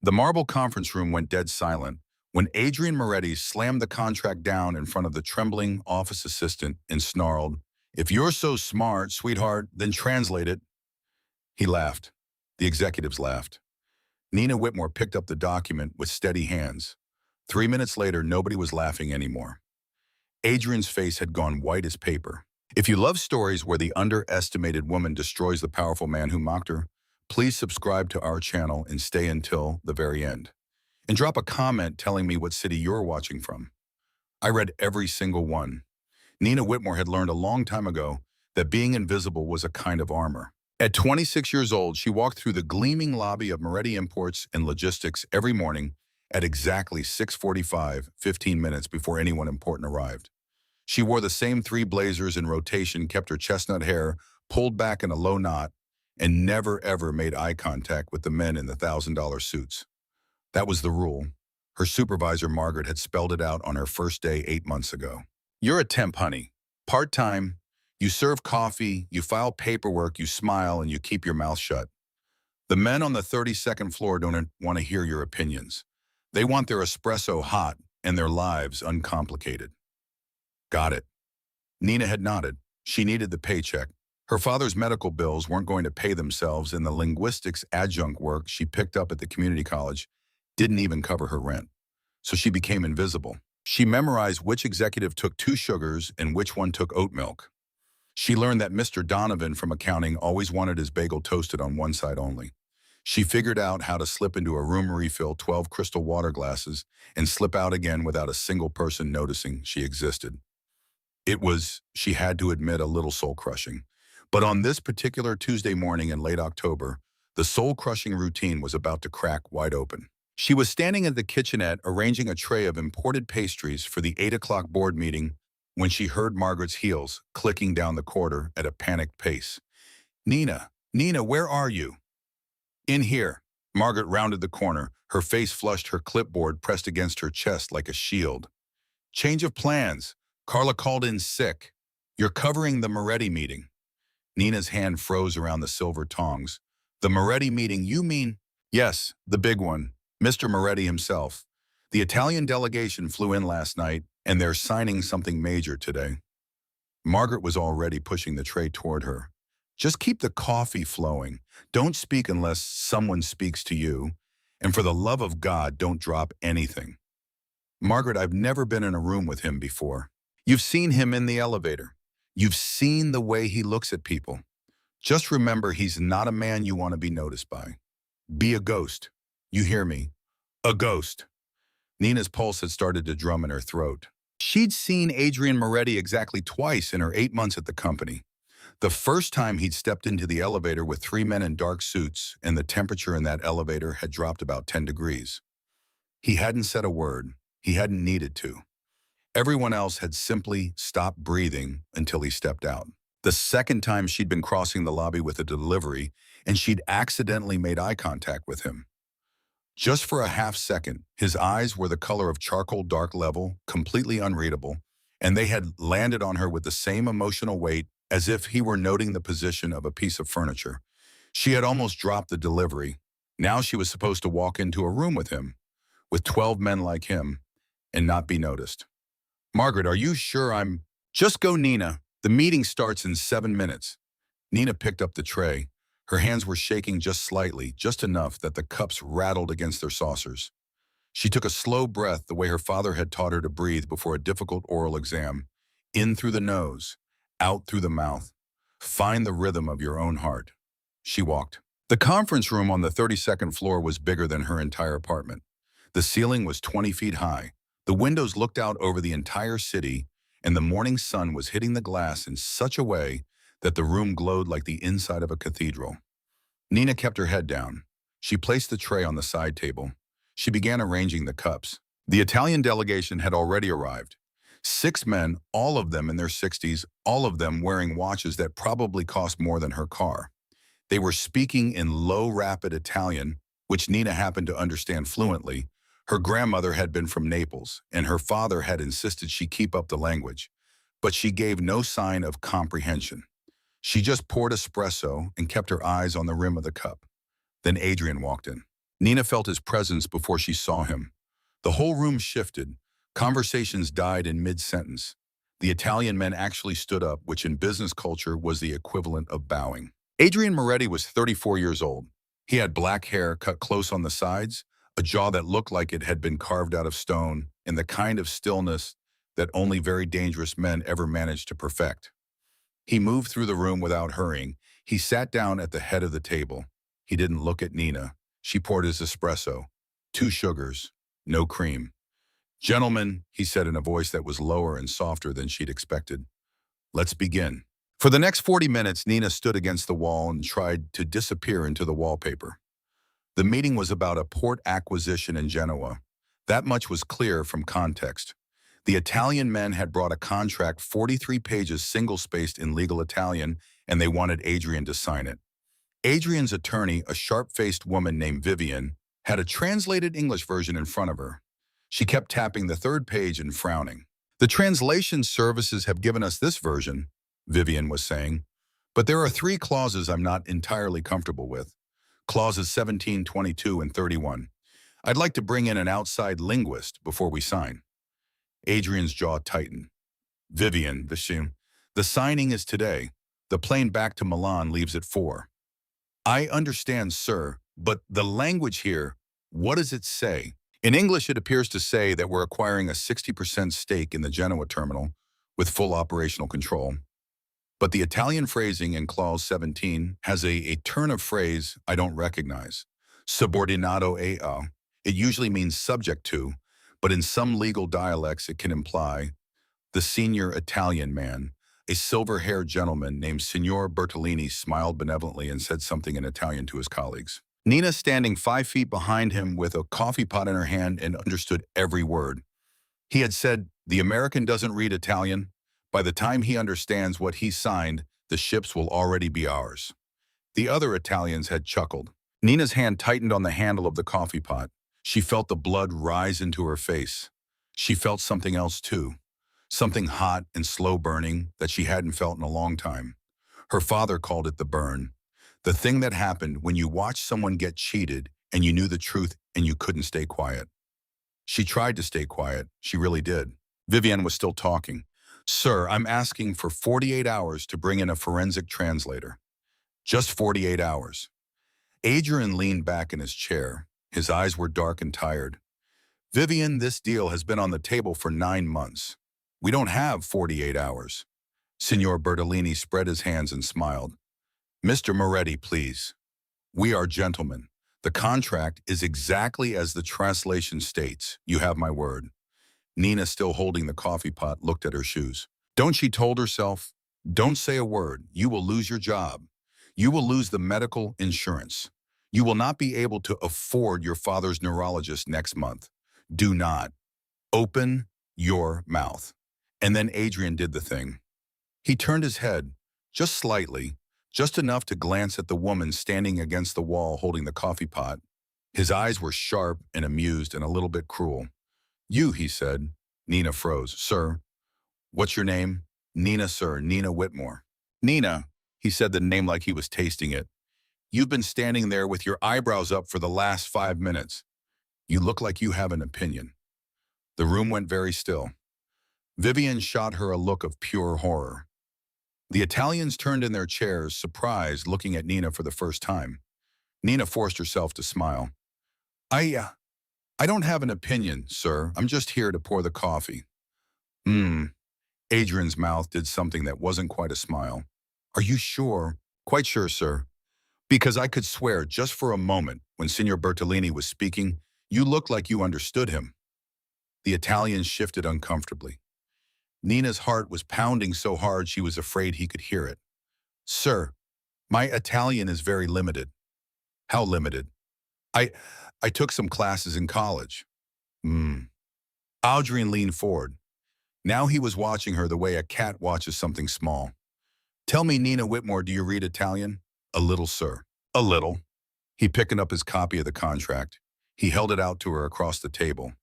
The marble conference room went dead silent when Adrian Moretti slammed the contract down in front of the trembling office assistant and snarled, "If you're so smart, sweetheart, then translate it." He laughed. The executives laughed. Nina Whitmore picked up the document with steady hands. 3 minutes later, nobody was laughing anymore. Adrian's face had gone white as paper. If you love stories where the underestimated woman destroys the powerful man who mocked her, please subscribe to our channel and stay until the very end. And drop a comment telling me what city you're watching from. I read every single one. Nina Whitmore had learned a long time ago that being invisible was a kind of armor. At 26 years old, she walked through the gleaming lobby of Moretti Imports and Logistics every morning at exactly 6:45, 15 minutes before anyone important arrived. She wore the same three blazers in rotation, kept her chestnut hair pulled back in a low knot, and never ever made eye contact with the men in the $1,000 suits. That was the rule. Her supervisor, Margaret, had spelled it out on her first day 8 months ago. "You're a temp, honey. Part-time. You serve coffee, you file paperwork, you smile, and you keep your mouth shut. The men on the 32nd floor don't want to hear your opinions. They want their espresso hot and their lives uncomplicated." Got it. Nina had nodded. She needed the paycheck. Her father's medical bills weren't going to pay themselves, and the linguistics adjunct work she picked up at the community college didn't even cover her rent. So she became invisible. She memorized which executive took 2 sugars and which one took oat milk. She learned that Mr. Donovan from accounting always wanted his bagel toasted on one side only. She figured out how to slip into a room refill 12 crystal water glasses and slip out again without a single person noticing she existed. It was, she had to admit, a little soul-crushing. But on this particular Tuesday morning in late October, the soul-crushing routine was about to crack wide open. She was standing at the kitchenette arranging a tray of imported pastries for the 8 o'clock board meeting when she heard Margaret's heels clicking down the corridor at a panicked pace. "Nina, Nina, where are you?" "In here." Margaret rounded the corner, her face flushed, her clipboard pressed against her chest like a shield. "Change of plans. Carla called in sick. You're covering the Moretti meeting." Nina's hand froze around the silver tongs. "The Moretti meeting, you mean?" "Yes, the big one. Mr. Moretti himself. The Italian delegation flew in last night, and they're signing something major today." Margaret was already pushing the tray toward her. "Just keep the coffee flowing. Don't speak unless someone speaks to you. And for the love of God, don't drop anything." "Margaret, I've never been in a room with him before." "You've seen him in the elevator. You've seen the way he looks at people. Just remember, he's not a man you want to be noticed by. Be a ghost. You hear me? A ghost." Nina's pulse had started to drum in her throat. She'd seen Adrian Moretti exactly twice in her 8 months at the company. The first time he'd stepped into the elevator with 3 men in dark suits, and the temperature in that elevator had dropped about 10 degrees. He hadn't said a word. He hadn't needed to. Everyone else had simply stopped breathing until he stepped out. The second time, she'd been crossing the lobby with a delivery, and she'd accidentally made eye contact with him. Just for a half second, his eyes were the color of charcoal, dark level, completely unreadable, and they had landed on her with the same emotional weight as if he were noting the position of a piece of furniture. She had almost dropped the delivery. Now she was supposed to walk into a room with him, with 12 men like him, and not be noticed. "Margaret, are you sure I'm—" "Just go, Nina. The meeting starts in 7 minutes. Nina picked up the tray. Her hands were shaking just slightly, just enough that the cups rattled against their saucers. She took a slow breath the way her father had taught her to breathe before a difficult oral exam. In through the nose, out through the mouth. Find the rhythm of your own heart. She walked. The conference room on the 32nd floor was bigger than her entire apartment. The ceiling was 20 feet high. The windows looked out over the entire city, and the morning sun was hitting the glass in such a way that the room glowed like the inside of a cathedral. Nina kept her head down. She placed the tray on the side table. She began arranging the cups. The Italian delegation had already arrived. 6 men, all of them in their 60s, all of them wearing watches that probably cost more than her car. They were speaking in low, rapid Italian, which Nina happened to understand fluently. Her grandmother had been from Naples, and her father had insisted she keep up the language. But she gave no sign of comprehension. She just poured espresso and kept her eyes on the rim of the cup. Then Adrian walked in. Nina felt his presence before she saw him. The whole room shifted. Conversations died in mid-sentence. The Italian men actually stood up, which in business culture was the equivalent of bowing. Adrian Moretti was 34 years old. He had black hair cut close on the sides, a jaw that looked like it had been carved out of stone, and the kind of stillness that only very dangerous men ever managed to perfect. He moved through the room without hurrying. He sat down at the head of the table. He didn't look at Nina. She poured his espresso. 2 sugars, no cream. "Gentlemen," he said in a voice that was lower and softer than she'd expected, "let's begin." For the next 40 minutes, Nina stood against the wall and tried to disappear into the wallpaper. The meeting was about a port acquisition in Genoa. That much was clear from context. The Italian men had brought a contract 43 pages single-spaced in legal Italian, and they wanted Adrian to sign it. Adrian's attorney, a sharp-faced woman named Vivian, had a translated English version in front of her. She kept tapping the 3rd page and frowning. "The translation services have given us this version," Vivian was saying, "but there are 3 clauses I'm not entirely comfortable with. Clauses 17, 22, and 31. I'd like to bring in an outside linguist before we sign." Adrian's jaw tightened. "Vivian, the signing is today. The plane back to Milan leaves at 4. "I understand, sir, but the language here, what does it say?" "In English, it appears to say that we're acquiring a 60% stake in the Genoa terminal with full operational control. But the Italian phrasing in Clause 17 has a turn of phrase I don't recognize. Subordinato a. It usually means subject to, but in some legal dialects it can imply the senior Italian man." A silver-haired gentleman named Signor Bertolini smiled benevolently and said something in Italian to his colleagues. Nina, standing 5 feet behind him with a coffee pot in her hand, and understood every word. He had said, "The American doesn't read Italian. By the time he understands what he signed, the ships will already be ours." The other Italians had chuckled. Nina's hand tightened on the handle of the coffee pot. She felt the blood rise into her face. She felt something else too. Something hot and slow-burning that she hadn't felt in a long time. Her father called it the burn. The thing that happened when you watched someone get cheated and you knew the truth and you couldn't stay quiet. She tried to stay quiet. She really did. Vivian was still talking. "Sir, I'm asking for 48 hours to bring in a forensic translator. Just 48 hours." Adrian leaned back in his chair. His eyes were dark and tired. "Vivian, this deal has been on the table for 9 months. We don't have 48 hours. Signor Bertolini spread his hands and smiled. "Mr. Moretti, please. We are gentlemen. The contract is exactly as the translation states. You have my word." Nina, still holding the coffee pot, looked at her shoes. "Don't," she told herself, "don't say a word. You will lose your job. You will lose the medical insurance. You will not be able to afford your father's neurologist next month. Do not open your mouth." And then Adrian did the thing. He turned his head, just slightly, just enough to glance at the woman standing against the wall holding the coffee pot. His eyes were sharp and amused and a little bit cruel. "You," he said. Nina froze. "Sir, what's your name?" "Nina, sir, Nina Whitmore." "Nina," he said the name like he was tasting it. "You've been standing there with your eyebrows up for the last 5 minutes. You look like you have an opinion." The room went very still. Vivian shot her a look of pure horror. The Italians turned in their chairs, surprised, looking at Nina for the first time. Nina forced herself to smile. I don't have an opinion, sir. I'm just here to pour the coffee." Adrian's mouth did something that wasn't quite a smile. "Are you sure?" "Quite sure, sir. Because I could swear just for a moment, when Signor Bertolini was speaking, you looked like you understood him." The Italian shifted uncomfortably. Nina's heart was pounding so hard she was afraid he could hear it. "Sir, my Italian is very limited." "How limited?" I took some classes in college." Adrian leaned forward. Now he was watching her the way a cat watches something small. "Tell me, Nina Whitmore, do you read Italian?" "A little, sir." "A little." He picked up his copy of the contract. He held it out to her across the table.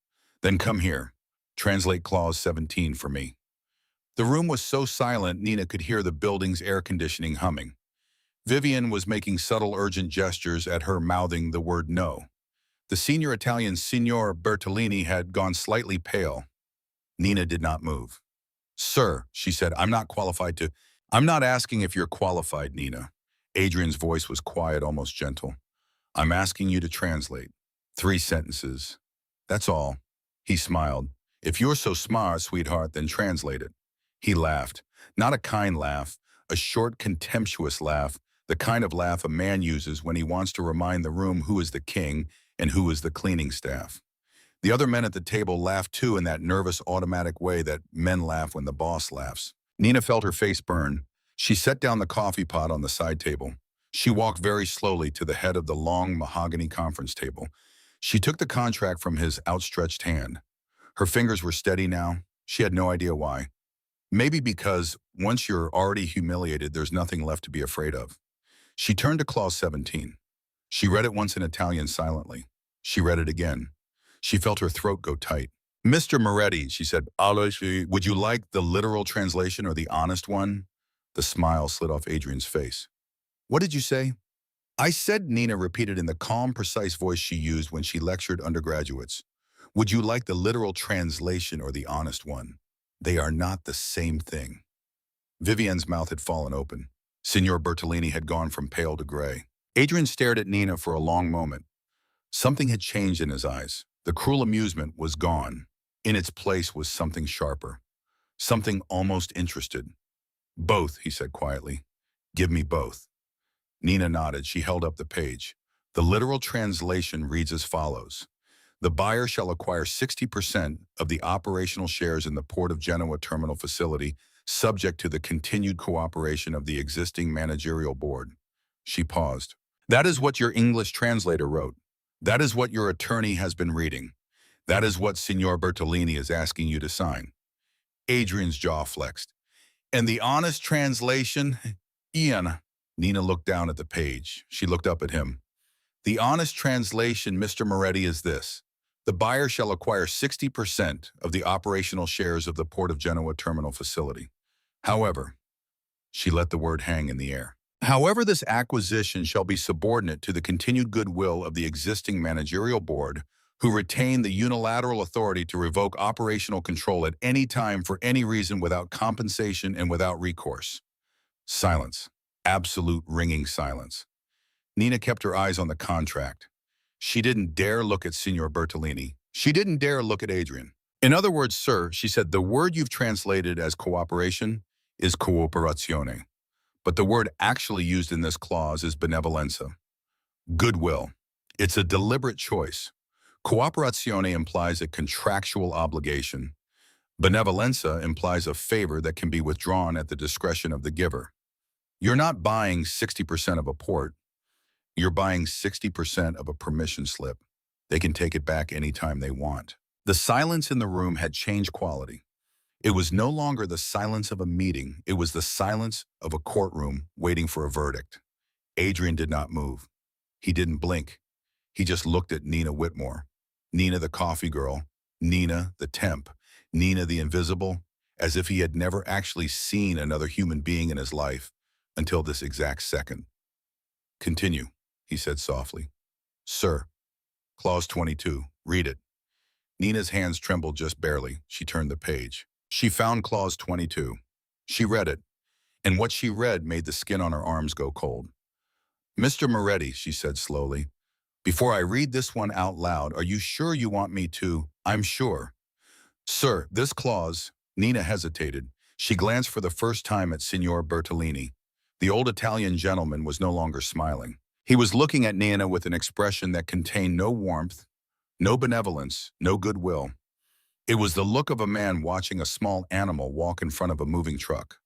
"Then come here. Translate Clause 17 for me." The room was so silent Nina could hear the building's air conditioning humming. Vivian was making subtle urgent gestures at her, mouthing the word no. The senior Italian Signor Bertolini had gone slightly pale. Nina did not move. Sir, she said, I'm not asking if you're qualified, Nina. Adrian's voice was quiet, almost gentle. I'm asking you to translate. 3 sentences. That's all. He smiled. If you're so smart, sweetheart, then translate it. He laughed. Not a kind laugh, a short, contemptuous laugh, the kind of laugh a man uses when he wants to remind the room who is the king and who is the cleaning staff. The other men at the table laughed too in that nervous, automatic way that men laugh when the boss laughs. Nina felt her face burn. She set down the coffee pot on the side table. She walked very slowly to the head of the long mahogany conference table. She took the contract from his outstretched hand. Her fingers were steady now. She had no idea why. Maybe because once you're already humiliated, there's nothing left to be afraid of. She turned to clause 17. She read it once in Italian silently. She read it again. She felt her throat go tight. Mr. Moretti, she said, would you like the literal translation or the honest one? The smile slid off Adrian's face. What did you say? I said, Nina repeated in the calm, precise voice she used when she lectured undergraduates. Would you like the literal translation or the honest one? They are not the same thing. Vivienne's mouth had fallen open. Signor Bertolini had gone from pale to gray. Adrian stared at Nina for a long moment. Something had changed in his eyes. The cruel amusement was gone. In its place was something sharper. Something almost interested. Both, he said quietly. Give me both. Nina nodded. She held up the page. The literal translation reads as follows. The buyer shall acquire 60% of the operational shares in the Port of Genoa terminal facility, subject to the continued cooperation of the existing managerial board. She paused. That is what your English translator wrote. That is what your attorney has been reading. That is what Signor Bertolini is asking you to sign. Adrian's jaw flexed. And the honest translation, Ian. Nina looked down at the page. She looked up at him. The honest translation, Mr. Moretti, is this. The buyer shall acquire 60% of the operational shares of the Port of Genoa terminal facility. However, she let the word hang in the air. However, this acquisition shall be subordinate to the continued goodwill of the existing managerial board, who retain the unilateral authority to revoke operational control at any time for any reason without compensation and without recourse. Silence. Absolute ringing silence. Nina kept her eyes on the contract. She didn't dare look at Signor Bertolini. She didn't dare look at Adrian. In other words, sir, she said, the word you've translated as cooperation is cooperazione. But the word actually used in this clause is benevolenza. Goodwill. It's a deliberate choice. Cooperazione implies a contractual obligation. Benevolenza implies a favor that can be withdrawn at the discretion of the giver. You're not buying 60% of a port. You're buying 60% of a permission slip. They can take it back anytime they want. The silence in the room had changed quality. It was no longer the silence of a meeting. It was the silence of a courtroom waiting for a verdict. Adrian did not move. He didn't blink. He just looked at Nina Whitmore. Nina the coffee girl. Nina the temp. Nina the invisible, as if he had never actually seen another human being in his life until this exact second. Continue, he said softly. Sir, clause 22, read it. Nina's hands trembled just barely. She turned the page. She found clause 22. She read it, and what she read made the skin on her arms go cold. Mr. Moretti, she said slowly, before I read this one out loud, are you sure you want me to? I'm sure. Sir, this clause, Nina hesitated. She glanced for the first time at Signor Bertolini. The old Italian gentleman was no longer smiling. He was looking at Nina with an expression that contained no warmth, no benevolence, no goodwill. It was the look of a man watching a small animal walk in front of a moving truck.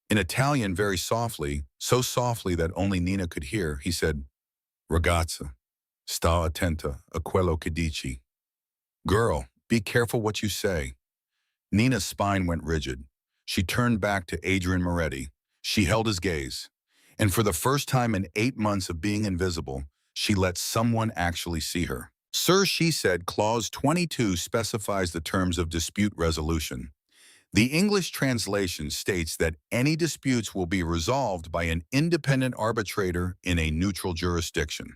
In Italian, very softly, so softly that only Nina could hear, he said, Ragazza, sta attenta a quello che dici. Girl, be careful what you say. Nina's spine went rigid. She turned back to Adrian Moretti. She held his gaze. And for the first time in 8 months of being invisible, she let someone actually see her. Sir, she said, clause 22 specifies the terms of dispute resolution. The English translation states that any disputes will be resolved by an independent arbitrator in a neutral jurisdiction.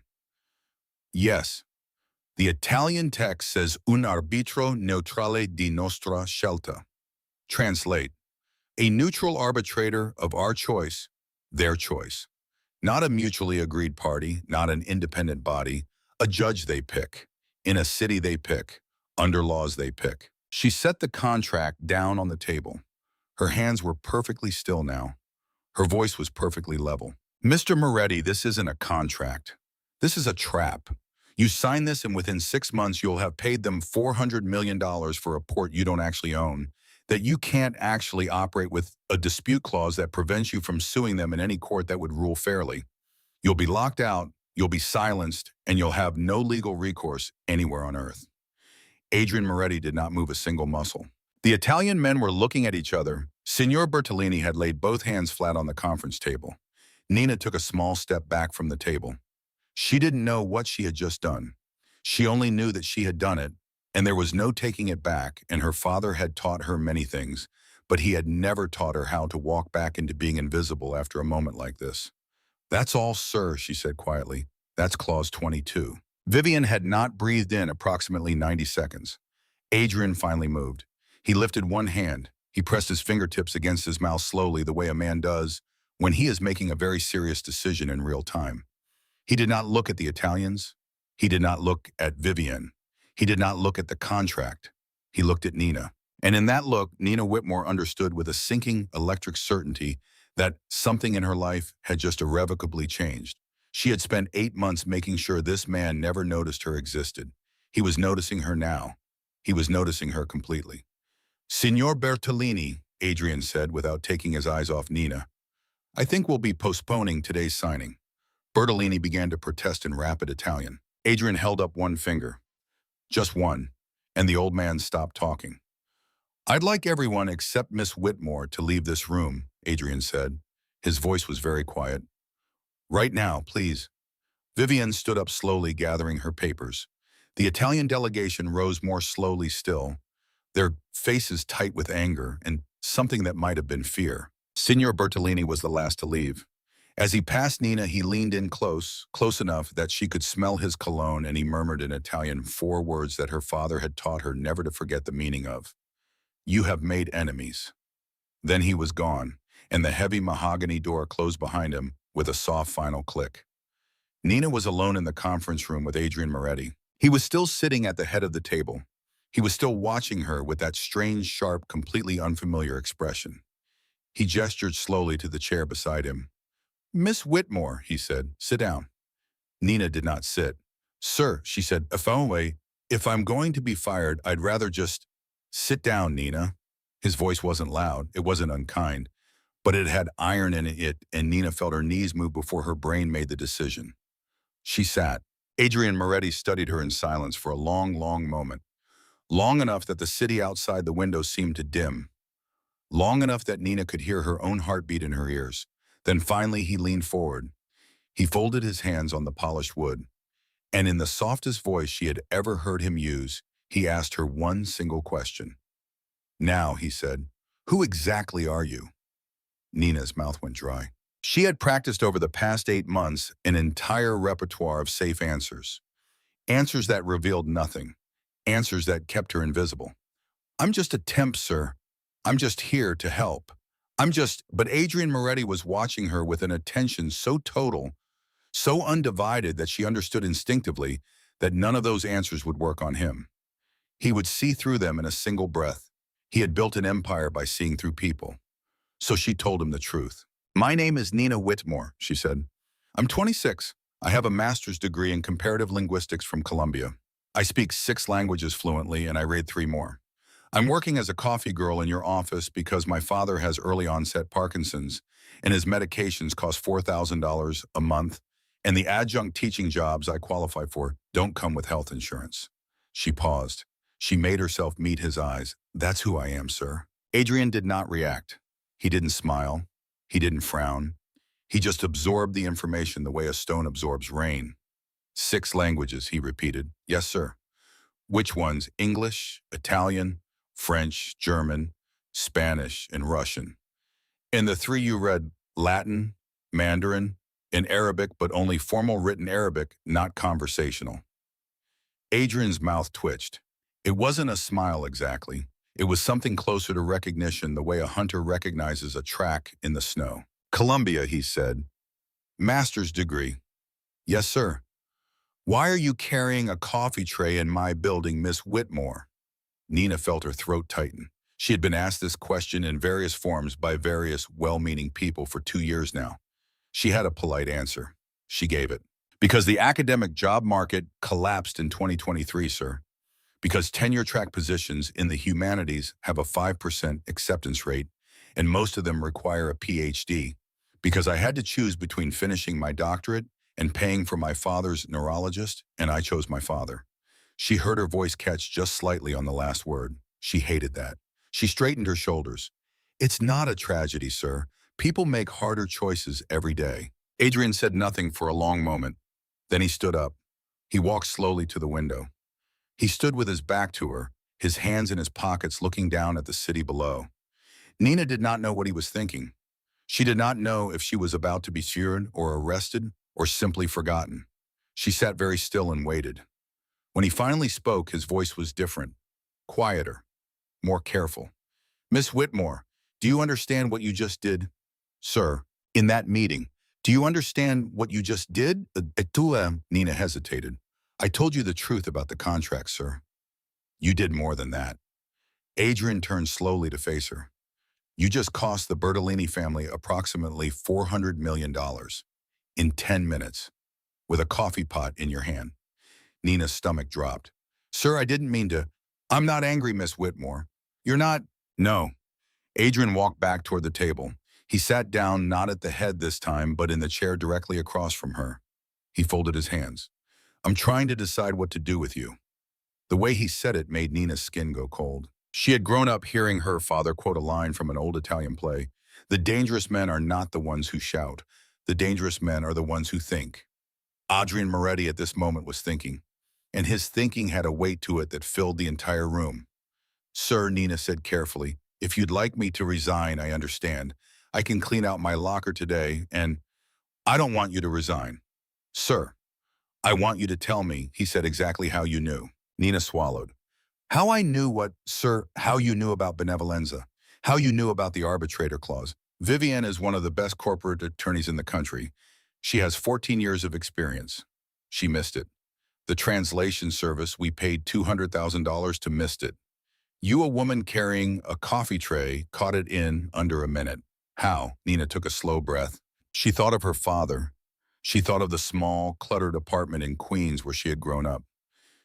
Yes, The Italian text says un arbitro neutrale di nostra scelta. Translate, a neutral arbitrator of our choice, their choice. Not a mutually agreed party, not an independent body, a judge they pick, in a city they pick, under laws they pick. She set the contract down on the table. Her hands were perfectly still now. Her voice was perfectly level. Mr. Moretti, this isn't a contract. This is a trap. You sign this and within 6 months you'll have paid them $400 million for a port you don't actually own, that you can't actually operate with a dispute clause that prevents you from suing them in any court that would rule fairly. You'll be locked out, you'll be silenced, and you'll have no legal recourse anywhere on earth. Adrian Moretti did not move a single muscle. The Italian men were looking at each other. Signor Bertolini had laid both hands flat on the conference table. Nina took a small step back from the table. She didn't know what she had just done. She only knew that she had done it, and there was no taking it back, and her father had taught her many things, but he had never taught her how to walk back into being invisible after a moment like this. That's all, sir, she said quietly. That's clause 22. Vivian had not breathed in approximately 90 seconds. Adrian finally moved. He lifted one hand. He pressed his fingertips against his mouth slowly, the way a man does when he is making a very serious decision in real time. He did not look at the Italians. He did not look at Vivian. He did not look at the contract. He looked at Nina. And in that look, Nina Whitmore understood with a sinking electric certainty that something in her life had just irrevocably changed. She had spent 8 months making sure this man never noticed her existed. He was noticing her now. He was noticing her completely. Signor Bertolini, Adrian said without taking his eyes off Nina, I think we'll be postponing today's signing. Bertolini began to protest in rapid Italian. Adrian held up one finger. Just one. And the old man stopped talking. I'd like everyone except Miss Whitmore to leave this room, Adrian said. His voice was very quiet. Right now, please. Vivian stood up slowly, gathering her papers. The Italian delegation rose more slowly still, their faces tight with anger and something that might have been fear. Signor Bertolini was the last to leave. As he passed Nina, he leaned in close enough that she could smell his cologne, and he murmured in Italian 4 words that her father had taught her never to forget the meaning of. You have made enemies. Then he was gone, and the heavy mahogany door closed behind him with a soft final click. Nina was alone in the conference room with Adrian Moretti. He was still sitting at the head of the table. He was still watching her with that strange, sharp, completely unfamiliar expression. He gestured slowly to the chair beside him. Miss Whitmore, he said, sit down. Nina did not sit. Sir, she said, if I'm going to be fired, I'd rather just sit down, Nina. His voice wasn't loud, it wasn't unkind, but it had iron in it, and Nina felt her knees move before her brain made the decision. She sat. Adrian Moretti studied her in silence for a long, long moment. Long enough that the city outside the window seemed to dim. Long enough that Nina could hear her own heartbeat in her ears. Then finally he leaned forward. He folded his hands on the polished wood, and in the softest voice she had ever heard him use, he asked her one single question. Now, he said, who exactly are you? Nina's mouth went dry. She had practiced over the past 8 months an entire repertoire of safe answers. Answers that revealed nothing. Answers that kept her invisible. I'm just a temp, sir. I'm just here to help. But Adrian Moretti was watching her with an attention so total, so undivided that she understood instinctively that none of those answers would work on him. He would see through them in a single breath. He had built an empire by seeing through people. So she told him the truth. My name is Nina Whitmore, she said. I'm 26. I have a master's degree in comparative linguistics from Columbia. I speak 6 languages fluently, and I read 3 more. I'm working as a coffee girl in your office because my father has early onset Parkinson's, and his medications cost $4,000 a month, and the adjunct teaching jobs I qualify for don't come with health insurance. She paused. She made herself meet his eyes. That's who I am, sir. Adrian did not react. He didn't smile. He didn't frown. He just absorbed the information the way a stone absorbs rain. 6 languages, he repeated. Yes, sir. Which ones? English, Italian, French, German, Spanish, and Russian. And the 3 you read, Latin, Mandarin, and Arabic, but only formal written Arabic, not conversational. Adrian's mouth twitched. It wasn't a smile exactly. It was something closer to recognition, the way a hunter recognizes a track in the snow. Columbia, he said. Master's degree. Yes, sir. Why are you carrying a coffee tray in my building, Miss Whitmore? Nina felt her throat tighten. She had been asked this question in various forms by various well-meaning people for 2 years now. She had a polite answer. She gave it. Because the academic job market collapsed in 2023, sir. Because tenure-track positions in the humanities have a 5% acceptance rate, and most of them require a PhD. Because I had to choose between finishing my doctorate and paying for my father's neurologist, and I chose my father. She heard her voice catch just slightly on the last word. She hated that. She straightened her shoulders. It's not a tragedy, sir. People make harder choices every day. Adrian said nothing for a long moment. Then he stood up. He walked slowly to the window. He stood with his back to her, his hands in his pockets looking down at the city below. Nina did not know what he was thinking. She did not know if she was about to be sued or arrested or simply forgotten. She sat very still and waited. When he finally spoke, his voice was different, quieter, more careful. Miss Whitmore, do you understand what you just did? Sir, in that meeting, do you understand what you just did? Nina hesitated. I told you the truth about the contract, sir. You did more than that. Adrian turned slowly to face her. You just cost the Bertolini family approximately $400 million in 10 minutes with a coffee pot in your hand. Nina's stomach dropped. Sir, I didn't mean to. I'm not angry, Miss Whitmore. You're not. No. Adrian walked back toward the table. He sat down, not at the head this time, but in the chair directly across from her. He folded his hands. I'm trying to decide what to do with you. The way he said it made Nina's skin go cold. She had grown up hearing her father quote a line from an old Italian play. The dangerous men are not the ones who shout. The dangerous men are the ones who think. Adrian Moretti at this moment was thinking, and his thinking had a weight to it that filled the entire room. Sir, Nina said carefully, if you'd like me to resign, I understand. I can clean out my locker today, and I don't want you to resign. Sir, I want you to tell me, he said, exactly how you knew. Nina swallowed. How I knew what, sir, how you knew about benevolenza, how you knew about the arbitrator clause. Vivienne is one of the best corporate attorneys in the country. She has 14 years of experience. She missed it. The translation service, we paid $200,000 to missed it. You, a woman carrying a coffee tray, caught it in under a minute. How? Nina took a slow breath. She thought of her father. She thought of the small, cluttered apartment in Queens where she had grown up.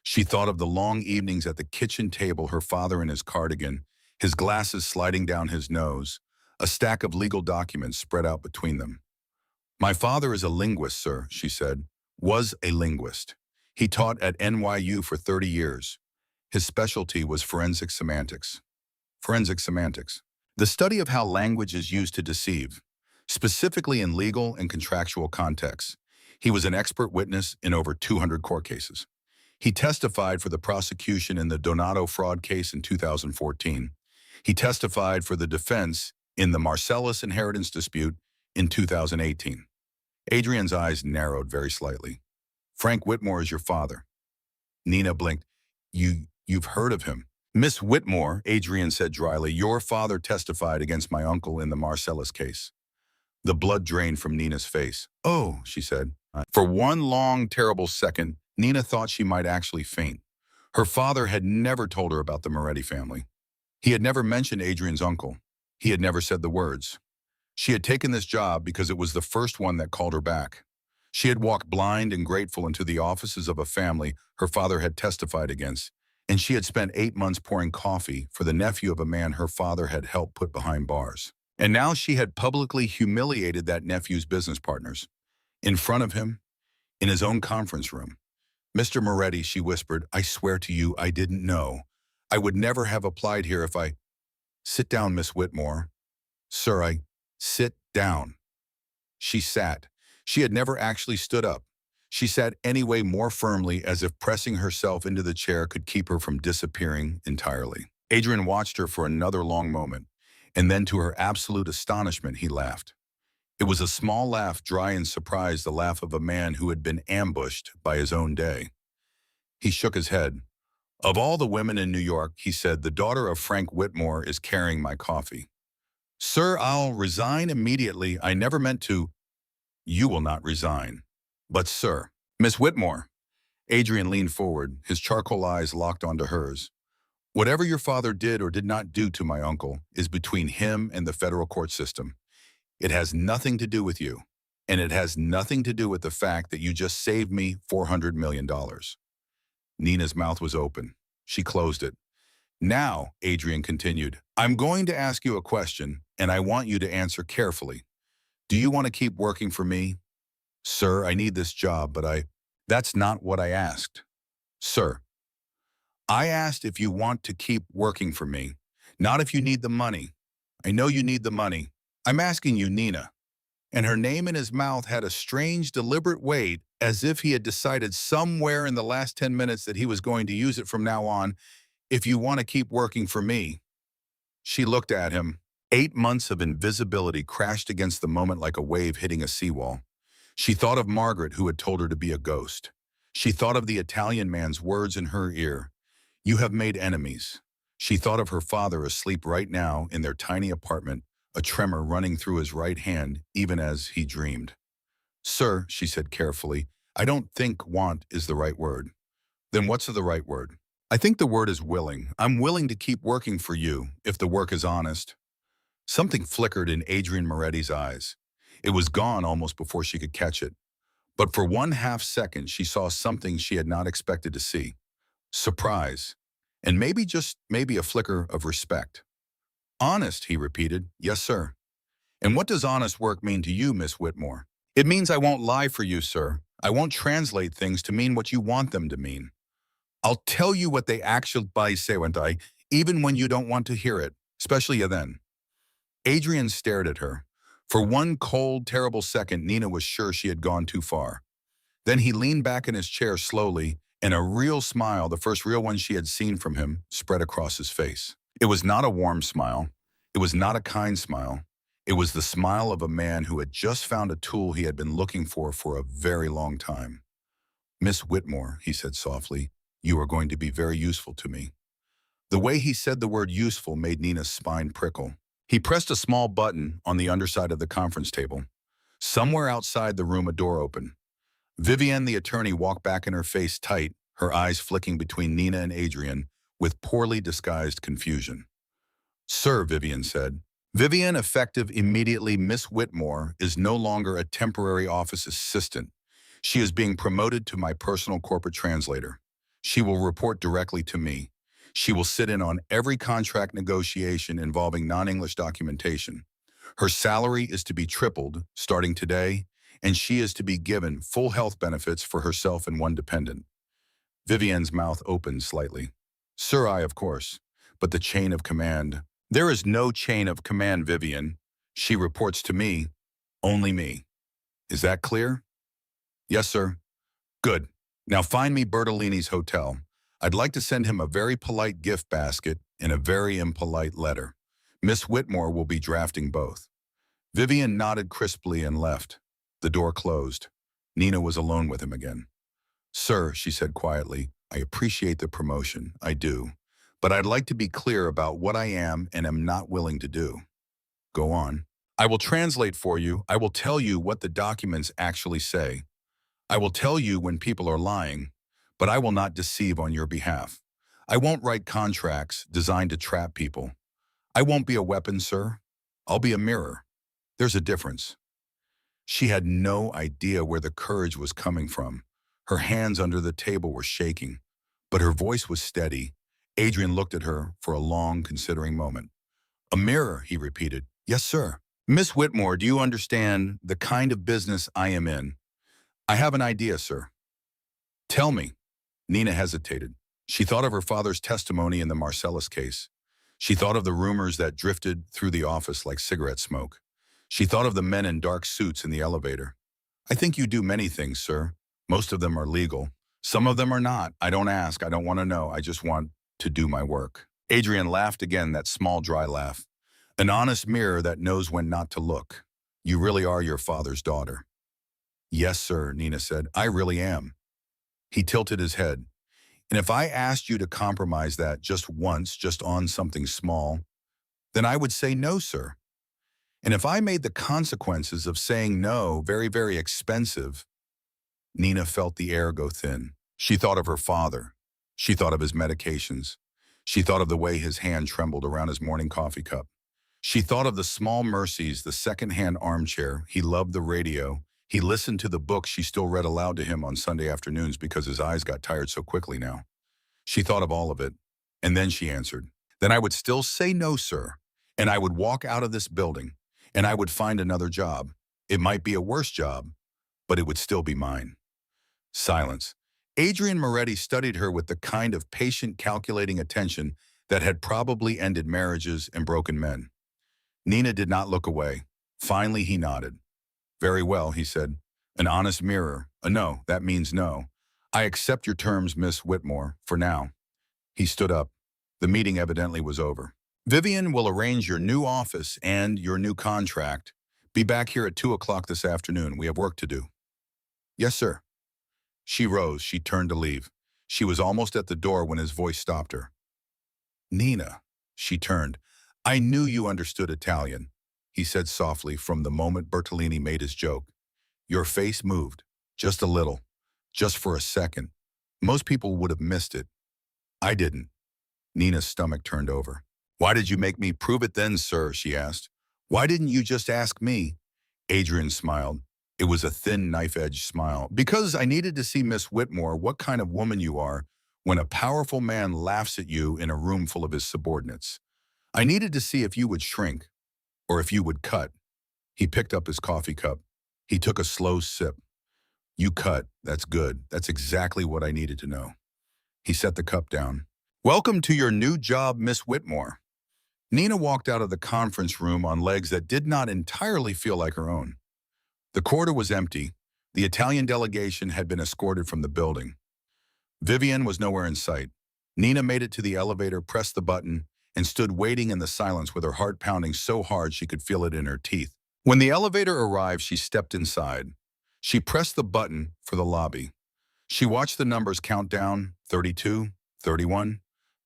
She thought of the long evenings at the kitchen table, her father in his cardigan, his glasses sliding down his nose, a stack of legal documents spread out between them. My father is a linguist, sir, she said, was a linguist. He taught at NYU for 30 years. His specialty was forensic semantics. Forensic semantics. The study of how language is used to deceive, specifically in legal and contractual contexts. He was an expert witness in over 200 court cases. He testified for the prosecution in the Donato fraud case in 2014. He testified for the defense in the Marcellus inheritance dispute in 2018. Adrian's eyes narrowed very slightly. Frank Whitmore is your father. Nina blinked. You've heard of him. Miss Whitmore, Adrian said dryly, your father testified against my uncle in the Marcellus case. The blood drained from Nina's face. Oh, she said. For one long, terrible second, Nina thought she might actually faint. Her father had never told her about the Moretti family. He had never mentioned Adrian's uncle. He had never said the words. She had taken this job because it was the first one that called her back. She had walked blind and grateful into the offices of a family her father had testified against, and she had spent 8 months pouring coffee for the nephew of a man her father had helped put behind bars. And now she had publicly humiliated that nephew's business partners. In front of him, in his own conference room. Mr. Moretti, she whispered, I swear to you, I didn't know. I would never have applied here if I... Sit down, Miss Whitmore. Sir, sit down. She sat. She had never actually stood up. She sat anyway more firmly, as if pressing herself into the chair could keep her from disappearing entirely. Adrian watched her for another long moment, and then to her absolute astonishment, he laughed. It was a small laugh, dry and surprised, the laugh of a man who had been ambushed by his own day. He shook his head. Of all the women in New York, he said, the daughter of Frank Whitmore is carrying my coffee. Sir, I'll resign immediately. I never meant to. You will not resign. But, sir, Miss Whitmore. Adrian leaned forward, his charcoal eyes locked onto hers. Whatever your father did or did not do to my uncle is between him and the federal court system. It has nothing to do with you. And it has nothing to do with the fact that you just saved me $400 million. Nina's mouth was open. She closed it. Now, Adrian continued, I'm going to ask you a question, and I want you to answer carefully. Do you want to keep working for me? Sir, I need this job, but That's not what I asked. Sir, I asked if you want to keep working for me, not if you need the money. I know you need the money. I'm asking you, Nina. And her name in his mouth had a strange, deliberate weight, as if he had decided somewhere in the last 10 minutes that he was going to use it from now on. If you want to keep working for me. She looked at him. 8 months of invisibility crashed against the moment like a wave hitting a seawall. She thought of Margaret, who had told her to be a ghost. She thought of the Italian man's words in her ear. You have made enemies. She thought of her father asleep right now in their tiny apartment, a tremor running through his right hand, even as he dreamed. Sir, she said carefully, I don't think want is the right word. Then what's the right word? I think the word is willing. I'm willing to keep working for you, if the work is honest. Something flickered in Adrian Moretti's eyes. It was gone almost before she could catch it. But for 1/2 second, she saw something she had not expected to see. Surprise. And maybe just maybe a flicker of respect. Honest, he repeated. Yes, sir. And what does honest work mean to you, Miss Whitmore? It means I won't lie for you, sir. I won't translate things to mean what you want them to mean. I'll tell you what they actually say, went I, even when you don't want to hear it, especially then. Adrian stared at her. For one cold, terrible second, Nina was sure she had gone too far. Then he leaned back in his chair slowly, and a real smile, the first real one she had seen from him, spread across his face. It was not a warm smile. It was not a kind smile. It was the smile of a man who had just found a tool he had been looking for a very long time. Miss Whitmore, he said softly, you are going to be very useful to me. The way he said the word useful made Nina's spine prickle. He pressed a small button on the underside of the conference table. Somewhere outside the room, a door opened. Vivienne, the attorney, walked back in her face tight, her eyes flicking between Nina and Adrian with poorly disguised confusion. Sir, Vivienne said. Vivienne, effective immediately, Miss Whitmore is no longer a temporary office assistant. She is being promoted to my personal corporate translator. She will report directly to me. She will sit in on every contract negotiation involving non-English documentation. Her salary is to be tripled starting today, and she is to be given full health benefits for herself and one dependent. Vivienne's mouth opened slightly. Sir, of course, but the chain of command. There is no chain of command, Vivienne. She reports to me, only me. Is that clear? Yes, sir. Good. Now find me Bertolini's hotel. I'd like to send him a very polite gift basket and a very impolite letter. Miss Whitmore will be drafting both. Vivienne nodded crisply and left. The door closed. Nina was alone with him again. Sir, she said quietly, I appreciate the promotion, I do. But I'd like to be clear about what I am and am not willing to do. Go on. I will translate for you. I will tell you what the documents actually say. I will tell you when people are lying, but I will not deceive on your behalf. I won't write contracts designed to trap people. I won't be a weapon, sir. I'll be a mirror. There's a difference. She had no idea where the courage was coming from. Her hands under the table were shaking, but her voice was steady. Adrian looked at her for a long, considering moment. A mirror, he repeated. Yes, sir. Miss Whitmore, do you understand the kind of business I am in? I have an idea, sir. Tell me. Nina hesitated. She thought of her father's testimony in the Marcellus case. She thought of the rumors that drifted through the office like cigarette smoke. She thought of the men in dark suits in the elevator. I think you do many things, sir. Most of them are legal. Some of them are not. I don't ask. I don't want to know. I just want to do my work. Adrian laughed again, that small, dry laugh. An honest mirror that knows when not to look. You really are your father's daughter. Yes, sir, Nina said. I really am. He tilted his head. And if I asked you to compromise that just once, just on something small, then I would say no, sir. And if I made the consequences of saying no very, very expensive, Nina felt the air go thin. She thought of her father. She thought of his medications. She thought of the way his hand trembled around his morning coffee cup. She thought of the small mercies, the second-hand armchair. He loved the radio. He listened to the books she still read aloud to him on Sunday afternoons because his eyes got tired so quickly now. She thought of all of it, and then she answered, "Then I would still say no, sir, and I would walk out of this building, and I would find another job. It might be a worse job, but it would still be mine." Silence. Adrian Moretti studied her with the kind of patient, calculating attention that had probably ended marriages and broken men. Nina did not look away. Finally, he nodded. "Very well," he said. "An honest mirror. A no, that means no. I accept your terms, Miss Whitmore, for now." He stood up. The meeting evidently was over. "Vivian will arrange your new office and your new contract. Be back here at 2 o'clock this afternoon. We have work to do." "Yes, sir." She rose. She turned to leave. She was almost at the door when his voice stopped her. "Nina," she turned. "I knew you understood Italian," he said softly from the moment Bertolini made his joke. Your face moved, just a little, just for a second. Most people would have missed it. I didn't. Nina's stomach turned over. "Why did you make me prove it then, sir?" she asked. "Why didn't you just ask me?" Adrian smiled. It was a thin knife-edged smile. "Because I needed to see Miss Whitmore what kind of woman you are when a powerful man laughs at you in a room full of his subordinates. I needed to see if you would shrink, or if you would cut." He picked up his coffee cup. He took a slow sip. "You cut. That's good. That's exactly what I needed to know." He set the cup down. "Welcome to your new job, Miss Whitmore." Nina walked out of the conference room on legs that did not entirely feel like her own. The corridor was empty. The Italian delegation had been escorted from the building. Vivian was nowhere in sight. Nina made it to the elevator, pressed the button, and stood waiting in the silence with her heart pounding so hard she could feel it in her teeth. When the elevator arrived, she stepped inside. She pressed the button for the lobby. She watched the numbers count down, 32, 31,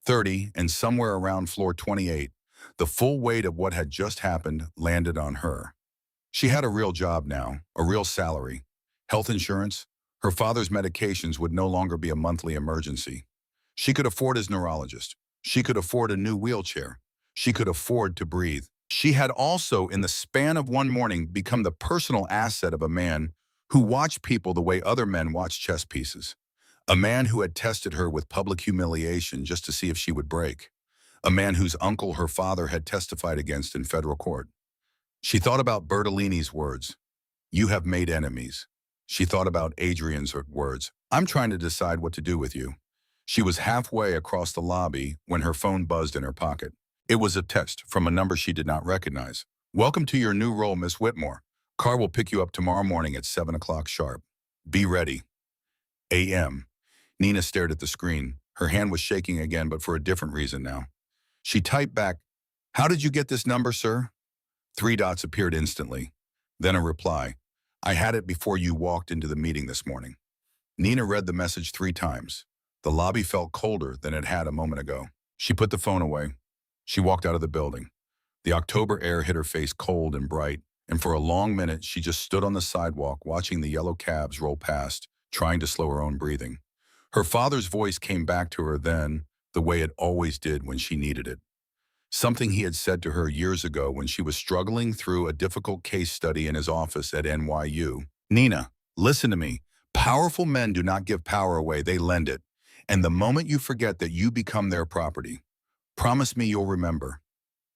30, and somewhere around floor 28, the full weight of what had just happened landed on her. She had a real job now, a real salary, health insurance. Her father's medications would no longer be a monthly emergency. She could afford his neurologist. She could afford a new wheelchair. She could afford to breathe. She had also, in the span of one morning, become the personal asset of a man who watched people the way other men watch chess pieces. A man who had tested her with public humiliation just to see if she would break. A man whose uncle her father had testified against in federal court. She thought about Bertolini's words, "You have made enemies." She thought about Adrian's words, "I'm trying to decide what to do with you." She was halfway across the lobby when her phone buzzed in her pocket. It was a text from a number she did not recognize. "Welcome to your new role, Miss Whitmore. Car will pick you up tomorrow morning at 7 o'clock sharp. Be ready." A.M. Nina stared at the screen. Her hand was shaking again, but for a different reason now. She typed back, "How did you get this number, sir?" 3 dots appeared instantly. Then a reply, "I had it before you walked into the meeting this morning." Nina read the message 3 times. The lobby felt colder than it had a moment ago. She put the phone away. She walked out of the building. The October air hit her face cold and bright, and for a long minute she just stood on the sidewalk watching the yellow cabs roll past, trying to slow her own breathing. Her father's voice came back to her then, the way it always did when she needed it. Something he had said to her years ago when she was struggling through a difficult case study in his office at NYU. "Nina, listen to me. Powerful men do not give power away, they lend it. And the moment you forget that you become their property, promise me you'll remember."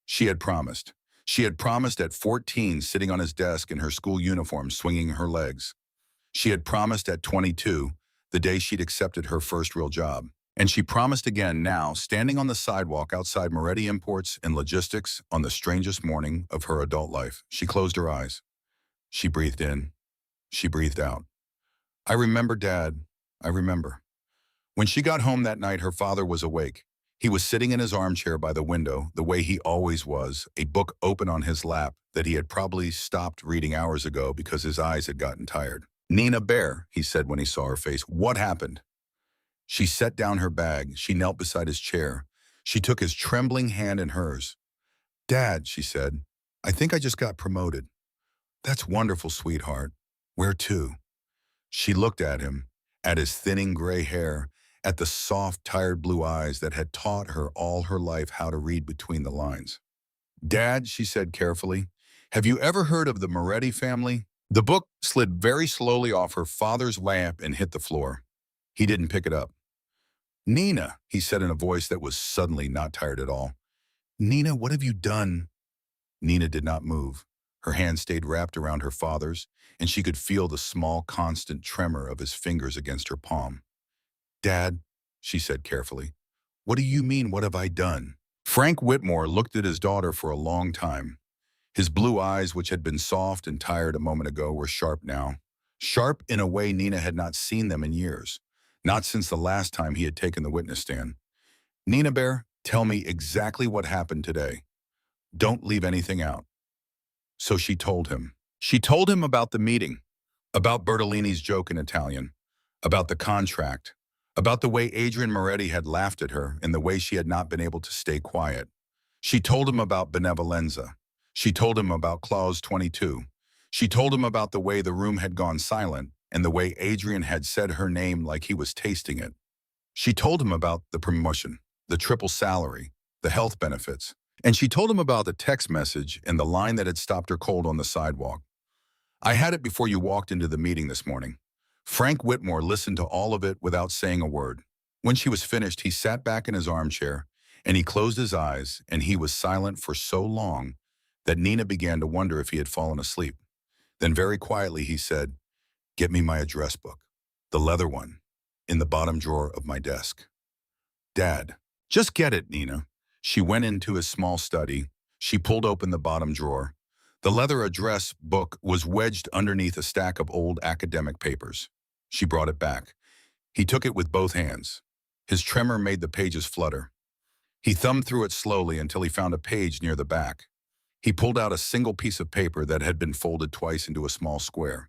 She had promised. She had promised at 14, sitting on his desk in her school uniform, swinging her legs. She had promised at 22, the day she'd accepted her first real job. And she promised again now, standing on the sidewalk outside Moretti Imports and Logistics on the strangest morning of her adult life. She closed her eyes. She breathed in. She breathed out. "I remember, Dad. I remember." When she got home that night, her father was awake. He was sitting in his armchair by the window, the way he always was, a book open on his lap that he had probably stopped reading hours ago because his eyes had gotten tired. "Nina Bear," he said when he saw her face, "what happened?" She set down her bag. She knelt beside his chair. She took his trembling hand in hers. "Dad," she said, "I think I just got promoted." "That's wonderful, sweetheart. Where to?" She looked at him, at his thinning gray hair, at the soft, tired blue eyes that had taught her all her life how to read between the lines. "Dad," she said carefully, "have you ever heard of the Moretti family?" The book slid very slowly off her father's lap and hit the floor. He didn't pick it up. "Nina," he said in a voice that was suddenly not tired at all. "Nina, what have you done?" Nina did not move. Her hand stayed wrapped around her father's, and she could feel the small, constant tremor of his fingers against her palm. "Dad," she said carefully, "what do you mean, what have I done?" Frank Whitmore looked at his daughter for a long time. His blue eyes, which had been soft and tired a moment ago, were sharp now. Sharp in a way Nina had not seen them in years, not since the last time he had taken the witness stand. "Nina Bear, tell me exactly what happened today. Don't leave anything out." So she told him. She told him about the meeting, about Bertolini's joke in Italian, about the contract, about the way Adrian Moretti had laughed at her and the way she had not been able to stay quiet. She told him about benevolenza. She told him about Clause 22. She told him about the way the room had gone silent and the way Adrian had said her name like he was tasting it. She told him about the promotion, the triple salary, the health benefits, and she told him about the text message and the line that had stopped her cold on the sidewalk. "I had it before you walked into the meeting this morning." Frank Whitmore listened to all of it without saying a word. When she was finished, he sat back in his armchair, and he closed his eyes, and he was silent for so long that Nina began to wonder if he had fallen asleep. Then very quietly he said, "Get me my address book, the leather one, in the bottom drawer of my desk." "Dad." "Just get it, Nina." She went into his small study. She pulled open the bottom drawer. The leather address book was wedged underneath a stack of old academic papers. She brought it back. He took it with both hands. His tremor made the pages flutter. He thumbed through it slowly until he found a page near the back. He pulled out a single piece of paper that had been folded twice into a small square.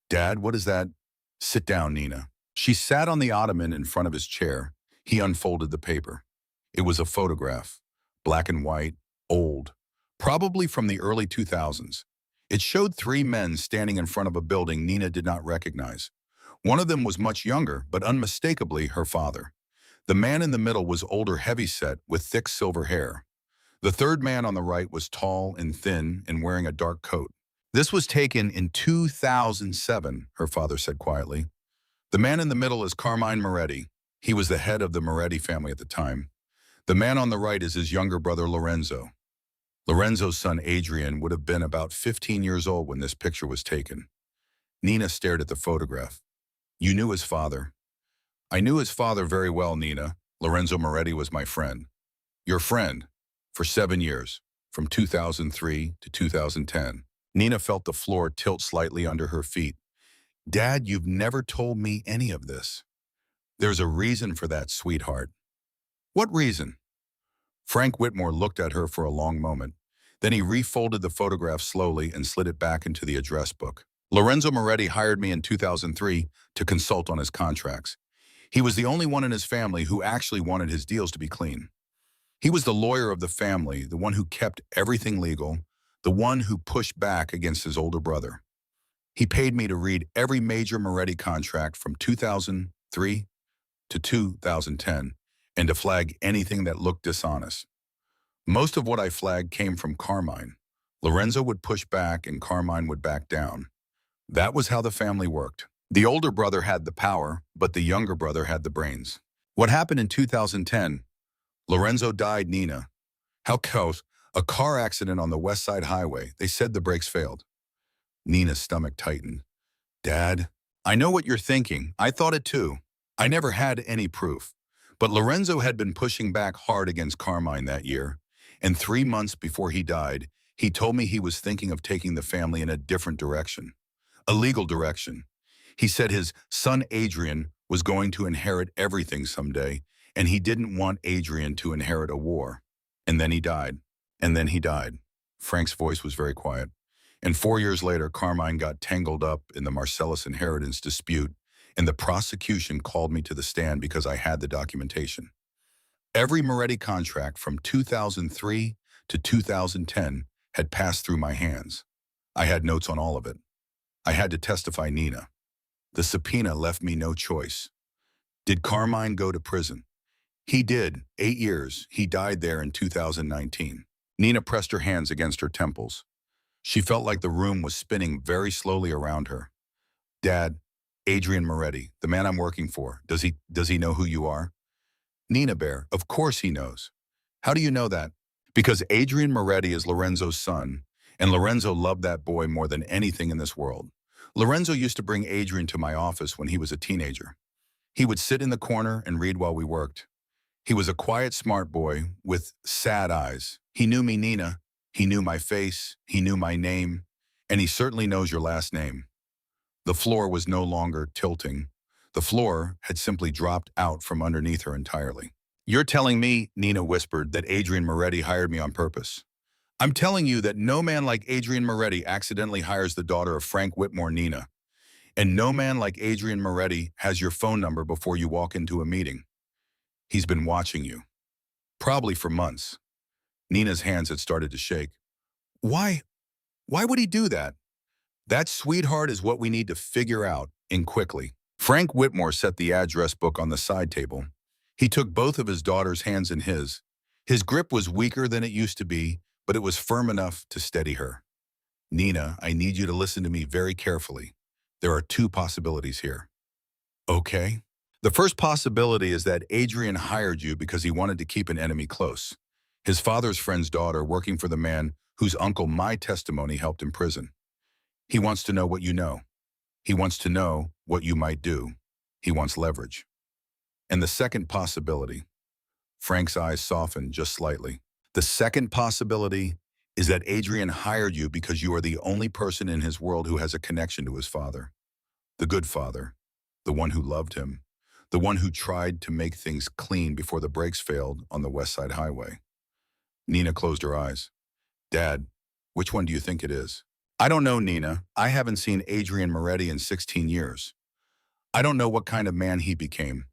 "Dad, what is that?" "Sit down, Nina." She sat on the ottoman in front of his chair. He unfolded the paper. It was a photograph, black and white, old, probably from the early 2000s. It showed three men standing in front of a building Nina did not recognize. One of them was much younger, but unmistakably her father. The man in the middle was older, heavy-set, with thick silver hair. The third man on the right was tall and thin and wearing a dark coat. "This was taken in 2007, her father said quietly. "The man in the middle is Carmine Moretti. He was the head of the Moretti family at the time. The man on the right is his younger brother, Lorenzo. Lorenzo's son, Adrian, would have been about 15 years old when this picture was taken." Nina stared at the photograph. "You knew his father?" "I knew his father very well, Nina. Lorenzo Moretti was my friend." "Your friend?" "For 7 years, from 2003 to 2010. Nina felt the floor tilt slightly under her feet. "Dad, you've never told me any of this." "There's a reason for that, sweetheart." "What reason?" Frank Whitmore looked at her for a long moment. Then he refolded the photograph slowly and slid it back into the address book. "Lorenzo Moretti hired me in 2003 to consult on his contracts. He was the only one in his family who actually wanted his deals to be clean. He was the lawyer of the family, the one who kept everything legal, the one who pushed back against his older brother. He paid me to read every major Moretti contract from 2003 to 2010 and to flag anything that looked dishonest. Most of what I flagged came from Carmine. Lorenzo would push back and Carmine would back down. That was how the family worked. The older brother had the power, but the younger brother had the brains. What happened in 2010? Lorenzo died, Nina. How close? A car accident on the West Side Highway. They said the brakes failed." Nina's stomach tightened. "Dad, I know what you're thinking. I thought it too. I never had any proof. But Lorenzo had been pushing back hard against Carmine that year, and 3 months before he died, he told me he was thinking of taking the family in a different direction, a legal direction. He said his son Adrian was going to inherit everything someday, and he didn't want Adrian to inherit a war. And then he died. And then he died." Frank's voice was very quiet. "And 4 years later, Carmine got tangled up in the Marcellus inheritance dispute, and the prosecution called me to the stand because I had the documentation. Every Moretti contract from 2003 to 2010 had passed through my hands. I had notes on all of it. I had to testify Nina. The subpoena left me no choice. Did Carmine go to prison? He did, 8 years. He died there in 2019. Nina pressed her hands against her temples. She felt like the room was spinning very slowly around her. Dad, Adrian Moretti, the man I'm working for, does he know who you are? Nina Bear, of course he knows. How do you know that? Because Adrian Moretti is Lorenzo's son, and Lorenzo loved that boy more than anything in this world. Lorenzo used to bring Adrian to my office when he was a teenager. He would sit in the corner and read while we worked. He was a quiet, smart boy with sad eyes. He knew me, Nina. He knew my face. He knew my name. And he certainly knows your last name. The floor was no longer tilting. The floor had simply dropped out from underneath her entirely. You're telling me, Nina whispered, that Adrian Moretti hired me on purpose. I'm telling you that no man like Adrian Moretti accidentally hires the daughter of Frank Whitmore, Nina. And no man like Adrian Moretti has your phone number before you walk into a meeting. He's been watching you. Probably for months. Nina's hands had started to shake. Why? Why would he do that? That sweetheart is what we need to figure out, and quickly. Frank Whitmore set the address book on the side table. He took both of his daughter's hands in his. His grip was weaker than it used to be, but it was firm enough to steady her. Nina, I need you to listen to me very carefully. There are 2 possibilities here. Okay? The first possibility is that Adrian hired you because he wanted to keep an enemy close. His father's friend's daughter working for the man whose uncle my testimony helped in prison. He wants to know what you know. He wants to know what you might do. He wants leverage. And the second possibility, Frank's eyes softened just slightly. The second possibility is that Adrian hired you because you are the only person in his world who has a connection to his father. The good father, the one who loved him, the one who tried to make things clean before the brakes failed on the West Side Highway. Nina closed her eyes. Dad, which one do you think it is? I don't know, Nina. I haven't seen Adrian Moretti in 16 years. I don't know what kind of man he became.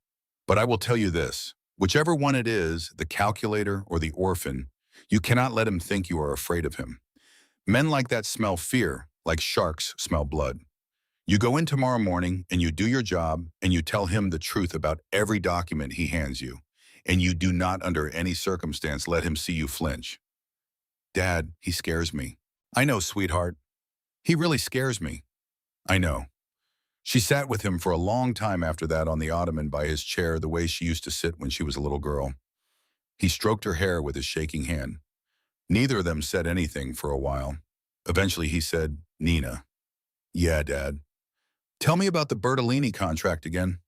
But I will tell you this. Whichever one it is, the calculator or the orphan, you cannot let him think you are afraid of him. Men like that smell fear, like sharks smell blood. You go in tomorrow morning and you do your job and you tell him the truth about every document he hands you. And you do not under any circumstance let him see you flinch. Dad, he scares me. I know, sweetheart. He really scares me. I know. She sat with him for a long time after that on the ottoman by his chair the way she used to sit when she was a little girl. He stroked her hair with his shaking hand. Neither of them said anything for a while. Eventually he said, Nina. Yeah, Dad. Tell me about the Bertolini contract again.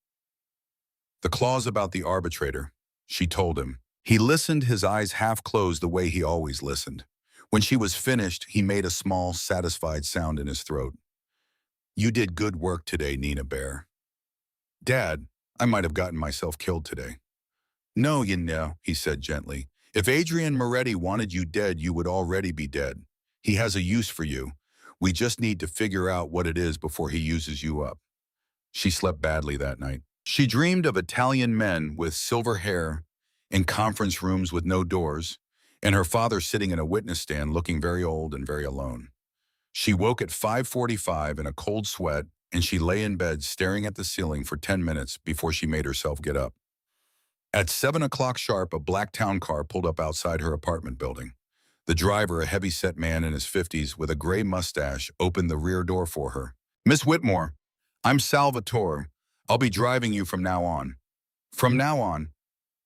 The clause about the arbitrator. She told him. He listened, his eyes half closed the way he always listened. When she was finished, he made a small, satisfied sound in his throat. You did good work today, Nina Bear. Dad, I might have gotten myself killed today. No, you know, he said gently. If Adrian Moretti wanted you dead, you would already be dead. He has a use for you. We just need to figure out what it is before he uses you up. She slept badly that night. She dreamed of Italian men with silver hair, in conference rooms with no doors, and her father sitting in a witness stand looking very old and very alone. She woke at 5:45 in a cold sweat, and she lay in bed staring at the ceiling for 10 minutes before she made herself get up. At 7 o'clock sharp, a black town car pulled up outside her apartment building. The driver, a heavy-set man in his 50s with a gray mustache, opened the rear door for her. Miss Whitmore, I'm Salvatore. I'll be driving you from now on. From now on?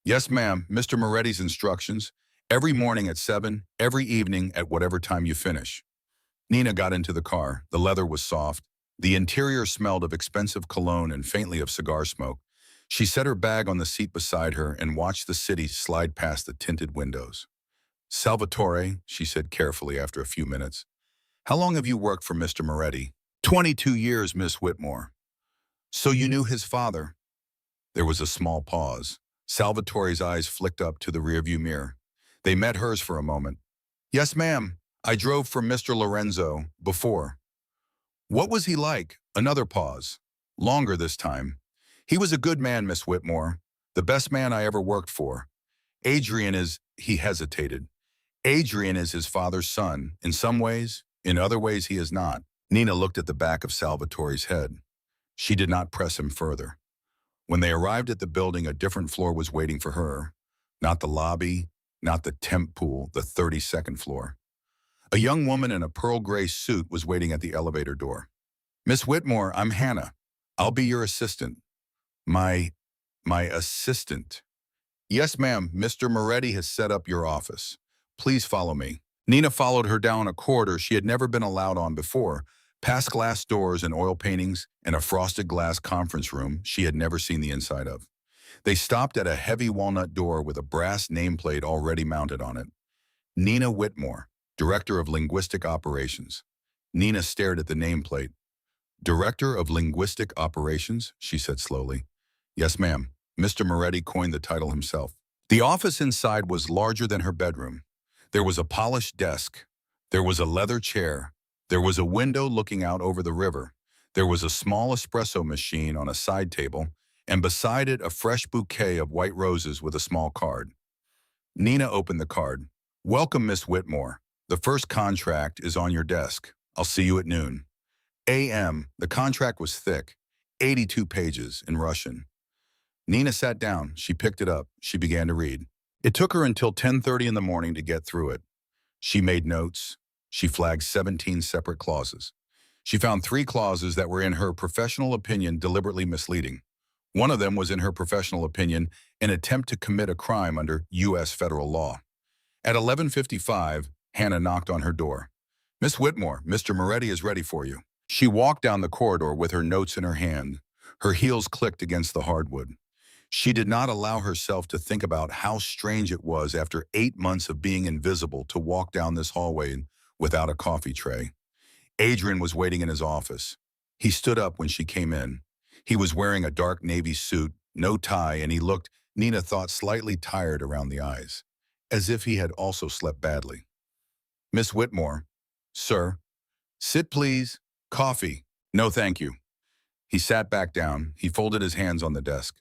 Yes, ma'am, Mr. Moretti's instructions. Every morning at 7, every evening at whatever time you finish. Nina got into the car. The leather was soft. The interior smelled of expensive cologne and faintly of cigar smoke. She set her bag on the seat beside her and watched the city slide past the tinted windows. Salvatore, she said carefully after a few minutes. How long have you worked for Mr. Moretti? 22 years, Miss Whitmore. So you knew his father? There was a small pause. Salvatore's eyes flicked up to the rearview mirror. They met hers for a moment. Yes, ma'am. I drove for Mr. Lorenzo before. What was he like? Another pause. Longer this time. He was a good man, Miss Whitmore. The best man I ever worked for. Adrian is, he hesitated. Adrian is his father's son, in some ways. In other ways, he is not. Nina looked at the back of Salvatore's head. She did not press him further. When they arrived at the building, a different floor was waiting for her. Not the lobby, not the temp pool, the 32nd floor. A young woman in a pearl gray suit was waiting at the elevator door. Miss Whitmore, I'm Hannah. I'll be your assistant. My assistant. Yes, ma'am, Mr. Moretti has set up your office. Please follow me. Nina followed her down a corridor she had never been allowed on before, past glass doors and oil paintings and a frosted glass conference room she had never seen the inside of. They stopped at a heavy walnut door with a brass nameplate already mounted on it. Nina Whitmore, Director of Linguistic Operations. Nina stared at the nameplate. Director of Linguistic Operations, she said slowly. Yes, ma'am. Mr. Moretti coined the title himself. The office inside was larger than her bedroom. There was a polished desk. There was a leather chair. There was a window looking out over the river. There was a small espresso machine on a side table, and beside it a fresh bouquet of white roses with a small card. Nina opened the card. Welcome, Miss Whitmore. The first contract is on your desk. I'll see you at noon. A.M. The contract was thick, 82 pages in Russian. Nina sat down. She picked it up. She began to read. It took her until 10:30 in the morning to get through it. She made notes. She flagged 17 separate clauses. She found 3 clauses that were, in her professional opinion, deliberately misleading. One of them was, in her professional opinion, an attempt to commit a crime under U.S. federal law. At 11:55, Hannah knocked on her door. Miss Whitmore, Mr. Moretti is ready for you. She walked down the corridor with her notes in her hand. Her heels clicked against the hardwood. She did not allow herself to think about how strange it was after 8 months of being invisible to walk down this hallway without a coffee tray. Adrian was waiting in his office. He stood up when she came in. He was wearing a dark navy suit, no tie, and he looked, Nina thought, slightly tired around the eyes, as if he had also slept badly. Miss Whitmore. Sir. Sit, please. Coffee. No, thank you. He sat back down. He folded his hands on the desk.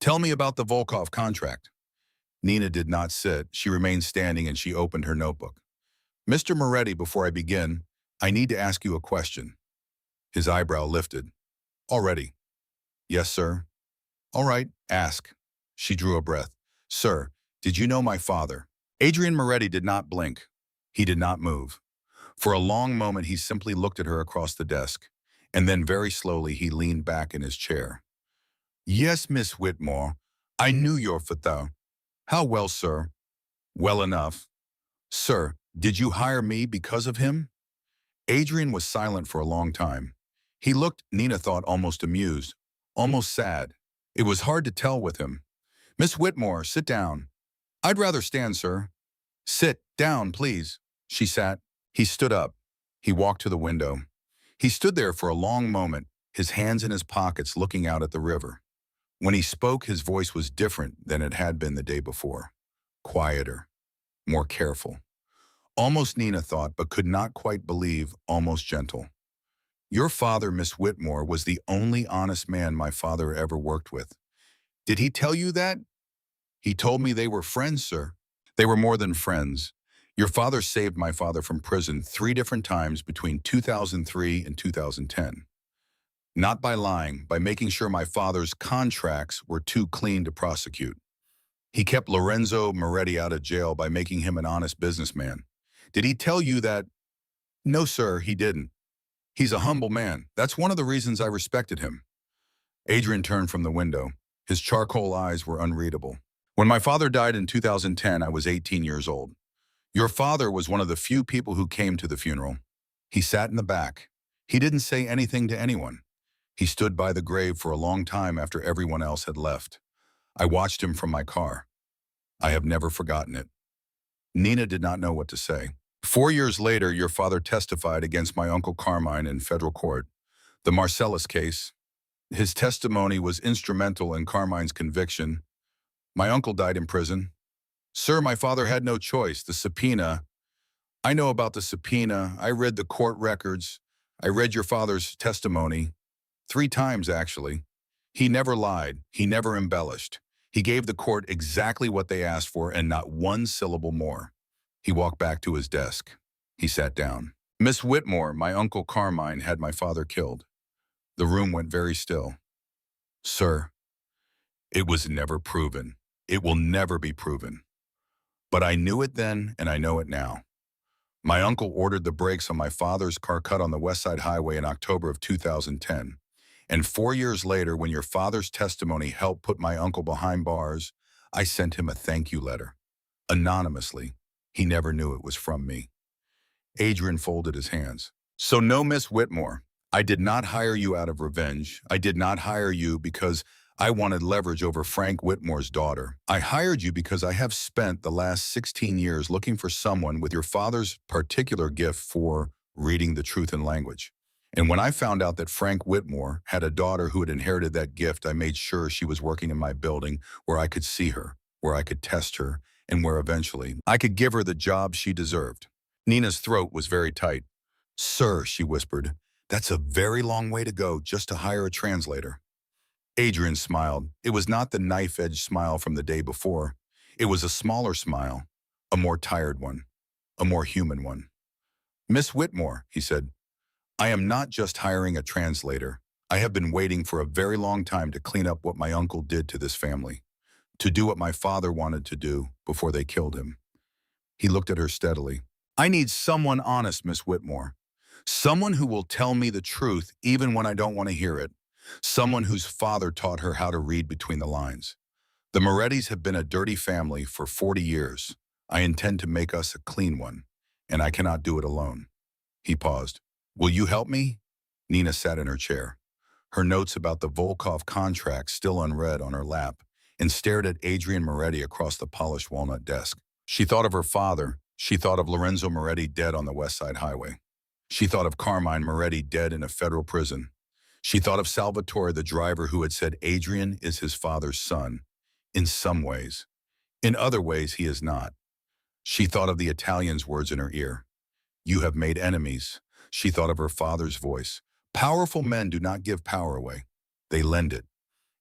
Tell me about the Volkov contract. Nina did not sit. She remained standing and she opened her notebook. Mr. Moretti, before I begin, I need to ask you a question. His eyebrow lifted. Already. Yes, sir. All right, ask. She drew a breath. Sir, did you know my father? Adrian Moretti did not blink. He did not move. For a long moment, he simply looked at her across the desk, and then very slowly he leaned back in his chair. Yes, Miss Whitmore, I knew your father. How well, sir? Well enough. Sir, did you hire me because of him? Adrian was silent for a long time. He looked, Nina thought, almost amused, almost sad. It was hard to tell with him. Miss Whitmore, sit down. I'd rather stand, sir. Sit down, please. She sat. He stood up. He walked to the window. He stood there for a long moment, his hands in his pockets looking out at the river. When he spoke, his voice was different than it had been the day before. Quieter, more careful. Almost, Nina thought, but could not quite believe, almost gentle. Your father, Miss Whitmore, was the only honest man my father ever worked with. Did he tell you that? He told me they were friends, sir. They were more than friends. Your father saved my father from prison 3 different times between 2003 and 2010. Not by lying, by making sure my father's contracts were too clean to prosecute. He kept Lorenzo Moretti out of jail by making him an honest businessman. Did he tell you that? No, sir, he didn't. He's a humble man. That's one of the reasons I respected him. Adrian turned from the window. His charcoal eyes were unreadable. When my father died in 2010, I was 18 years old. Your father was one of the few people who came to the funeral. He sat in the back. He didn't say anything to anyone. He stood by the grave for a long time after everyone else had left. I watched him from my car. I have never forgotten it. Nina did not know what to say. 4 years later, your father testified against my Uncle Carmine in federal court. The Marcellus case. His testimony was instrumental in Carmine's conviction. My uncle died in prison. Sir, my father had no choice. The subpoena. I know about the subpoena. I read the court records. I read your father's testimony. 3 times, actually. He never lied. He never embellished. He gave the court exactly what they asked for and not one syllable more. He walked back to his desk. He sat down. Miss Whitmore, my Uncle Carmine had my father killed. The room went very still. Sir, it was never proven. It will never be proven. But I knew it then and I know it now. My uncle ordered the brakes on my father's car cut on the West Side Highway in October of 2010. And 4 years later, when your father's testimony helped put my uncle behind bars, I sent him a thank you letter. Anonymously. He never knew it was from me. Adrian folded his hands. So no, Miss Whitmore, I did not hire you out of revenge. I did not hire you because I wanted leverage over Frank Whitmore's daughter. I hired you because I have spent the last 16 years looking for someone with your father's particular gift for reading the truth in language. And when I found out that Frank Whitmore had a daughter who had inherited that gift, I made sure she was working in my building where I could see her, where I could test her, and where eventually I could give her the job she deserved. Nina's throat was very tight. Sir, she whispered, that's a very long way to go just to hire a translator. Adrian smiled. It was not the knife-edged smile from the day before. It was a smaller smile, a more tired one, a more human one. Miss Whitmore, he said, I am not just hiring a translator. I have been waiting for a very long time to clean up what my uncle did to this family, to do what my father wanted to do before they killed him. He looked at her steadily. I need someone honest, Miss Whitmore. Someone who will tell me the truth even when I don't want to hear it. Someone whose father taught her how to read between the lines. The Morettis have been a dirty family for 40 years. I intend to make us a clean one, and I cannot do it alone. He paused. Will you help me? Nina sat in her chair, her notes about the Volkov contract still unread on her lap, and stared at Adrian Moretti across the polished walnut desk. She thought of her father. She thought of Lorenzo Moretti dead on the West Side Highway. She thought of Carmine Moretti dead in a federal prison. She thought of Salvatore, the driver who had said Adrian is his father's son, in some ways. In other ways, he is not. She thought of the Italian's words in her ear. You have made enemies. She thought of her father's voice. Powerful men do not give power away. They lend it.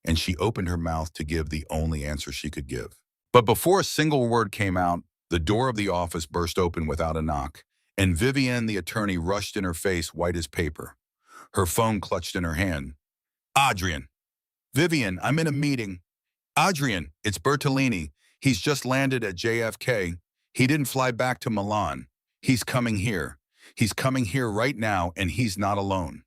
And she opened her mouth to give the only answer she could give. But before a single word came out, the door of the office burst open without a knock, and Vivienne, the attorney, rushed in her face white as paper. Her phone clutched in her hand. Adrian. Vivienne, I'm in a meeting. Adrian, it's Bertolini. He's just landed at JFK. He didn't fly back to Milan. He's coming here. He's coming here right now, and he's not alone.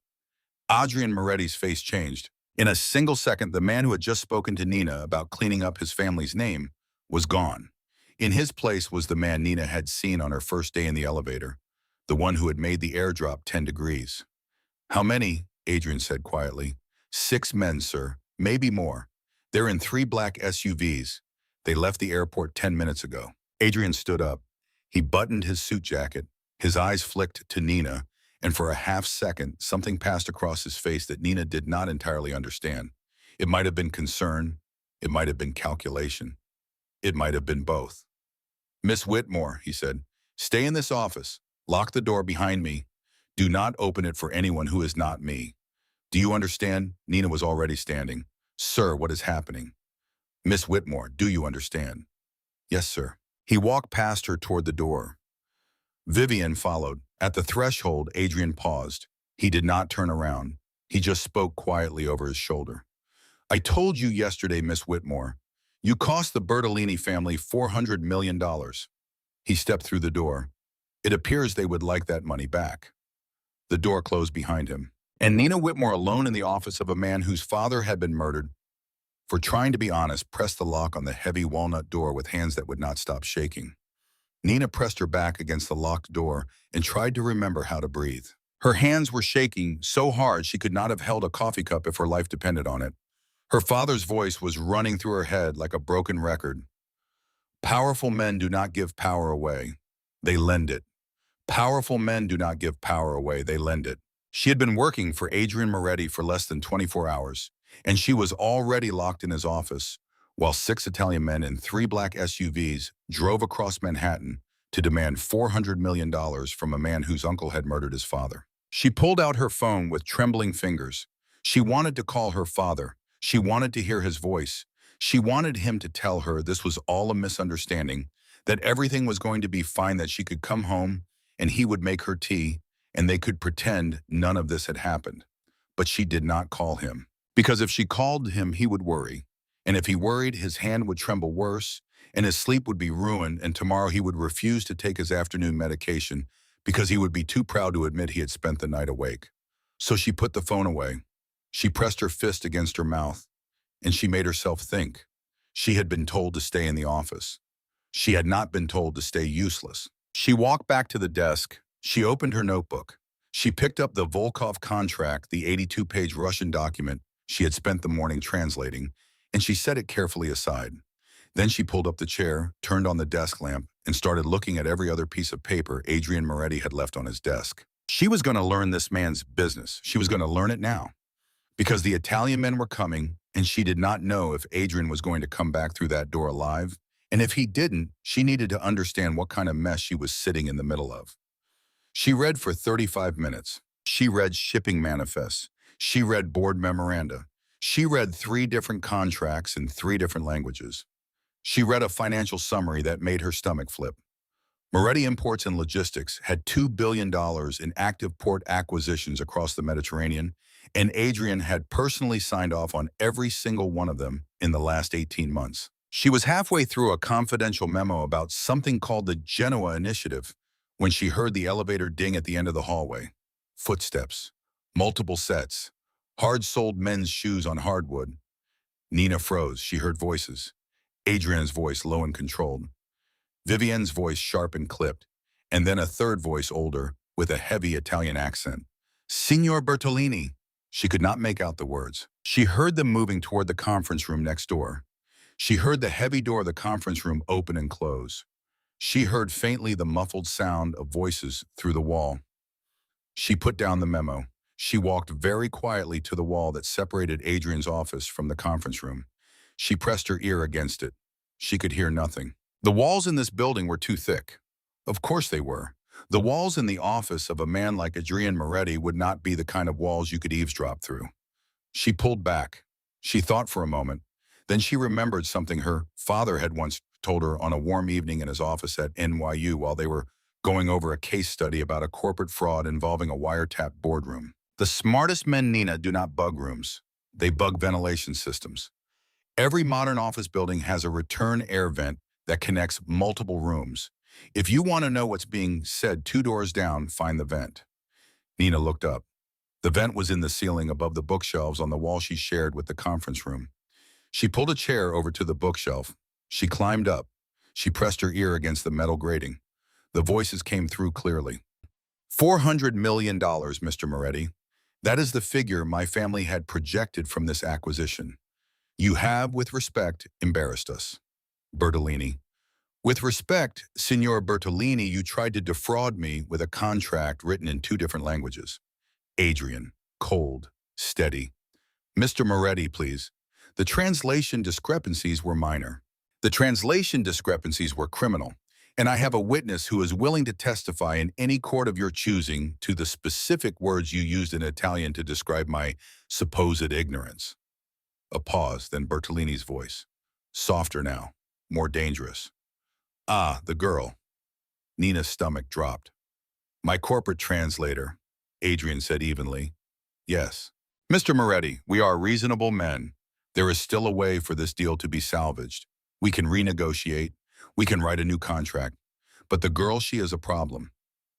Adrian Moretti's face changed. In a single second, the man who had just spoken to Nina about cleaning up his family's name was gone. In his place was the man Nina had seen on her first day in the elevator, the one who had made the airdrop 10 degrees. How many? Adrian said quietly. 6 men, sir. Maybe more. They're in 3 black SUVs. They left the airport 10 minutes ago. Adrian stood up. He buttoned his suit jacket. His eyes flicked to Nina, and for a half second, something passed across his face that Nina did not entirely understand. It might have been concern. It might have been calculation. It might have been both. Miss Whitmore, he said, stay in this office. Lock the door behind me. Do not open it for anyone who is not me. Do you understand? Nina was already standing. Sir, what is happening? Miss Whitmore, do you understand? Yes, sir. He walked past her toward the door. Vivienne followed. At the threshold, Adrian paused. He did not turn around. He just spoke quietly over his shoulder. I told you yesterday, Miss Whitmore, you cost the Bertolini family $400 million. He stepped through the door. It appears they would like that money back. The door closed behind him, and Nina Whitmore, alone in the office of a man whose father had been murdered, for trying to be honest, pressed the lock on the heavy walnut door with hands that would not stop shaking. Nina pressed her back against the locked door and tried to remember how to breathe. Her hands were shaking so hard she could not have held a coffee cup if her life depended on it. Her father's voice was running through her head like a broken record. Powerful men do not give power away. They lend it. Powerful men do not give power away. They lend it. She had been working for Adrian Moretti for less than 24 hours, and she was already locked in his office, while 6 Italian men in 3 black SUVs drove across Manhattan to demand $400 million from a man whose uncle had murdered his father. She pulled out her phone with trembling fingers. She wanted to call her father. She wanted to hear his voice. She wanted him to tell her this was all a misunderstanding, that everything was going to be fine, that she could come home and he would make her tea and they could pretend none of this had happened. But she did not call him. Because if she called him, he would worry. And if he worried, his hand would tremble worse, and his sleep would be ruined, and tomorrow he would refuse to take his afternoon medication because he would be too proud to admit he had spent the night awake. So she put the phone away. She pressed her fist against her mouth, and she made herself think. She had been told to stay in the office. She had not been told to stay useless. She walked back to the desk. She opened her notebook. She picked up the Volkov contract, the 82-page Russian document she had spent the morning translating, and she set it carefully aside. Then she pulled up the chair, turned on the desk lamp, and started looking at every other piece of paper Adrian Moretti had left on his desk. She was going to learn this man's business. She was going to learn it now. Because the Italian men were coming, and she did not know if Adrian was going to come back through that door alive. And if he didn't, she needed to understand what kind of mess she was sitting in the middle of. She read for 35 minutes. She read shipping manifests. She read board memoranda. She read 3 different contracts in 3 different languages. She read a financial summary that made her stomach flip. Moretti Imports and Logistics had $2 billion in active port acquisitions across the Mediterranean, and Adrian had personally signed off on every single one of them in the last 18 months. She was halfway through a confidential memo about something called the Genoa Initiative when she heard the elevator ding at the end of the hallway. Footsteps, multiple sets, hard-soled men's shoes on hardwood. Nina froze. She heard voices. Adrian's voice, low and controlled. Vivienne's voice, sharp and clipped. And then a third voice, older, with a heavy Italian accent. Signor Bertolini. She could not make out the words. She heard them moving toward the conference room next door. She heard the heavy door of the conference room open and close. She heard faintly the muffled sound of voices through the wall. She put down the memo. She walked very quietly to the wall that separated Adrian's office from the conference room. She pressed her ear against it. She could hear nothing. The walls in this building were too thick. Of course they were. The walls in the office of a man like Adrian Moretti would not be the kind of walls you could eavesdrop through. She pulled back. She thought for a moment. Then she remembered something her father had once told her on a warm evening in his office at NYU while they were going over a case study about a corporate fraud involving a wiretap boardroom. The smartest men, Nina, do not bug rooms. They bug ventilation systems. Every modern office building has a return air vent that connects multiple rooms. If you want to know what's being said 2 doors down, find the vent. Nina looked up. The vent was in the ceiling above the bookshelves on the wall she shared with the conference room. She pulled a chair over to the bookshelf. She climbed up. She pressed her ear against the metal grating. The voices came through clearly. $400 million, Mr. Moretti. That is the figure my family had projected from this acquisition. You have, with respect, embarrassed us. Bertolini. With respect, Signor Bertolini, you tried to defraud me with a contract written in 2 different languages. Adrian. Cold. Steady. Mr. Moretti, please. The translation discrepancies were minor. The translation discrepancies were criminal, and I have a witness who is willing to testify in any court of your choosing to the specific words you used in Italian to describe my supposed ignorance. A pause, then Bertolini's voice. Softer now, more dangerous. Ah, the girl. Nina's stomach dropped. My corporate translator, Adrian said evenly. Yes. Mr. Moretti, we are reasonable men. There is still a way for this deal to be salvaged. We can renegotiate. We can write a new contract. But the girl, she is a problem.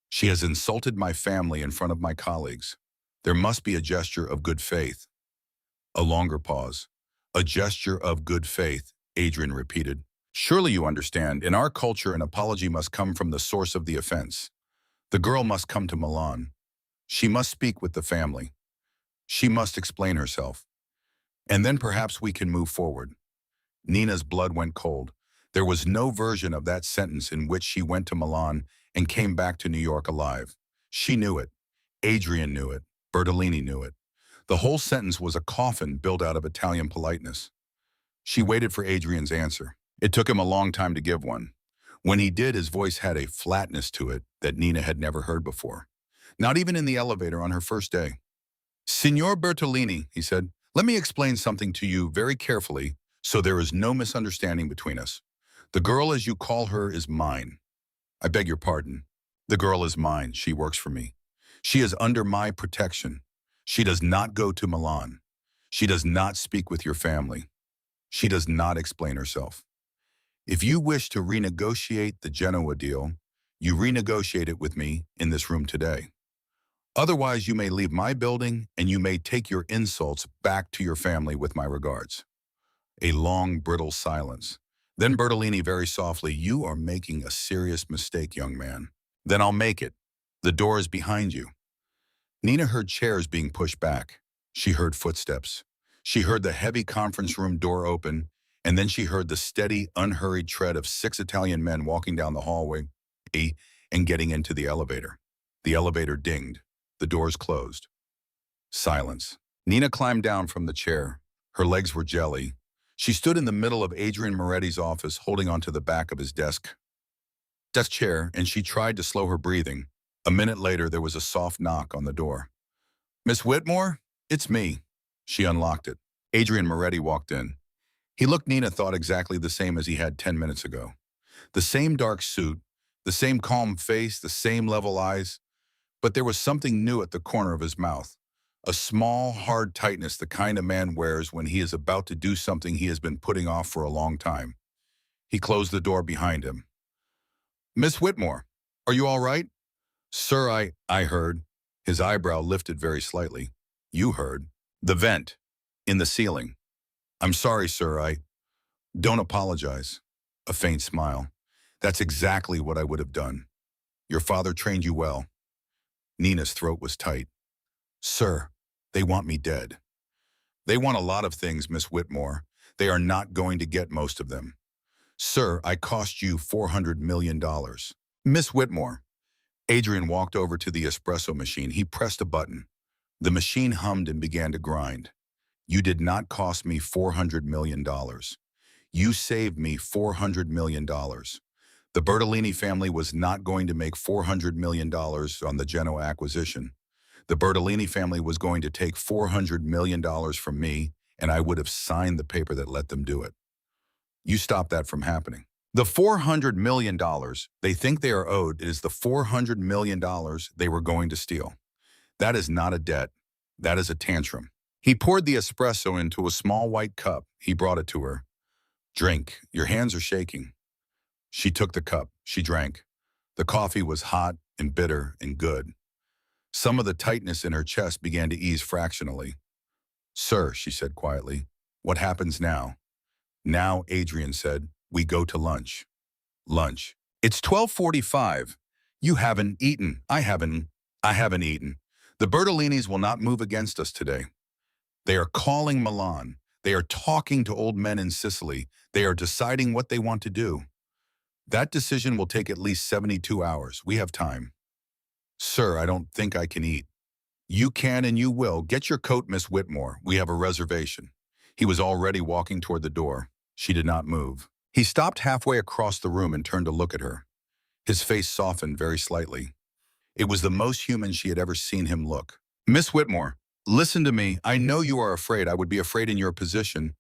She has insulted my family in front of my colleagues. There must be a gesture of good faith. A longer pause. A gesture of good faith, Adrian repeated. Surely you understand, in our culture an apology must come from the source of the offense. The girl must come to Milan. She must speak with the family. She must explain herself. And then perhaps we can move forward. Nina's blood went cold. There was no version of that sentence in which she went to Milan and came back to New York alive. She knew it. Adrian knew it. Bertolini knew it. The whole sentence was a coffin built out of Italian politeness. She waited for Adrian's answer. It took him a long time to give one. When he did, his voice had a flatness to it that Nina had never heard before. Not even in the elevator on her first day. Signor Bertolini, he said, let me explain something to you very carefully so there is no misunderstanding between us. The girl, as you call her, is mine. I beg your pardon. The girl is mine. She works for me. She is under my protection. She does not go to Milan. She does not speak with your family. She does not explain herself. If you wish to renegotiate the Genoa deal, you renegotiate it with me in this room today. Otherwise, you may leave my building and you may take your insults back to your family with my regards. A long, brittle silence. Then Bertolini very softly, you are making a serious mistake, young man. Then I'll make it. The door is behind you. Nina heard chairs being pushed back. She heard footsteps. She heard the heavy conference room door open, and then she heard the steady, unhurried tread of 6 Italian men walking down the hallway and getting into the elevator. The elevator dinged. The doors closed. Silence. Nina climbed down from the chair. Her legs were jelly. She stood in the middle of Adrian Moretti's office, holding onto the back of his desk chair, and she tried to slow her breathing. A minute later, there was a soft knock on the door. Miss Whitmore? It's me. She unlocked it. Adrian Moretti walked in. He looked, Nina thought, exactly the same as he had 10 minutes ago. The same dark suit, the same calm face, the same level eyes, but there was something new at the corner of his mouth. A small, hard tightness, the kind a man wears when he is about to do something he has been putting off for a long time. He closed the door behind him. Miss Whitmore, are you all right? Sir, I heard. His eyebrow lifted very slightly. You heard. The vent. In the ceiling. I'm sorry, sir, Don't apologize. A faint smile. That's exactly what I would have done. Your father trained you well. Nina's throat was tight. Sir, they want me dead. They want a lot of things, Miss Whitmore. They are not going to get most of them. Sir, I cost you $400 million. Miss Whitmore. Adrian walked over to the espresso machine. He pressed a button. The machine hummed and began to grind. You did not cost me $400 million. You saved me $400 million. The Bertolini family was not going to make $400 million on the Genoa acquisition. The Bertolini family was going to take $400 million from me, and I would have signed the paper that let them do it. You stopped that from happening. The $400 million they think they are owed is the $400 million they were going to steal. That is not a debt. That is a tantrum. He poured the espresso into a small white cup. He brought it to her. Drink. Your hands are shaking. She took the cup. She drank. The coffee was hot and bitter and good. Some of the tightness in her chest began to ease fractionally. Sir, she said quietly, what happens now? Now, Adrian said, we go to lunch. Lunch. It's 12:45. You haven't eaten. I haven't eaten. The Bertolinis will not move against us today. They are calling Milan. They are talking to old men in Sicily. They are deciding what they want to do. That decision will take at least 72 hours. We have time. Sir, I don't think I can eat. You can and you will. Get your coat, Miss Whitmore. We have a reservation. He was already walking toward the door. She did not move. He stopped halfway across the room and turned to look at her. His face softened very slightly. It was the most human she had ever seen him look. Miss Whitmore, listen to me. I know you are afraid. I would be afraid in your position,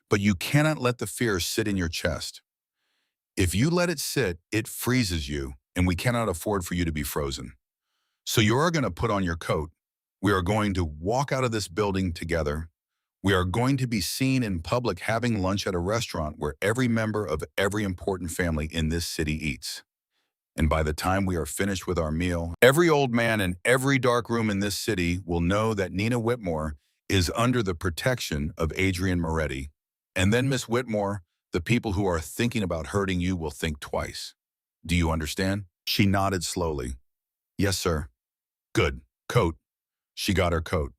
but you cannot let the fear sit in your chest. If you let it sit, it freezes you, and we cannot afford for you to be frozen. So you are going to put on your coat. We are going to walk out of this building together. We are going to be seen in public having lunch at a restaurant where every member of every important family in this city eats. And by the time we are finished with our meal, every old man in every dark room in this city will know that Nina Whitmore is under the protection of Adrian Moretti. And then, Miss Whitmore, the people who are thinking about hurting you will think twice. Do you understand? She nodded slowly. Yes, sir. Good. Coat. She got her coat.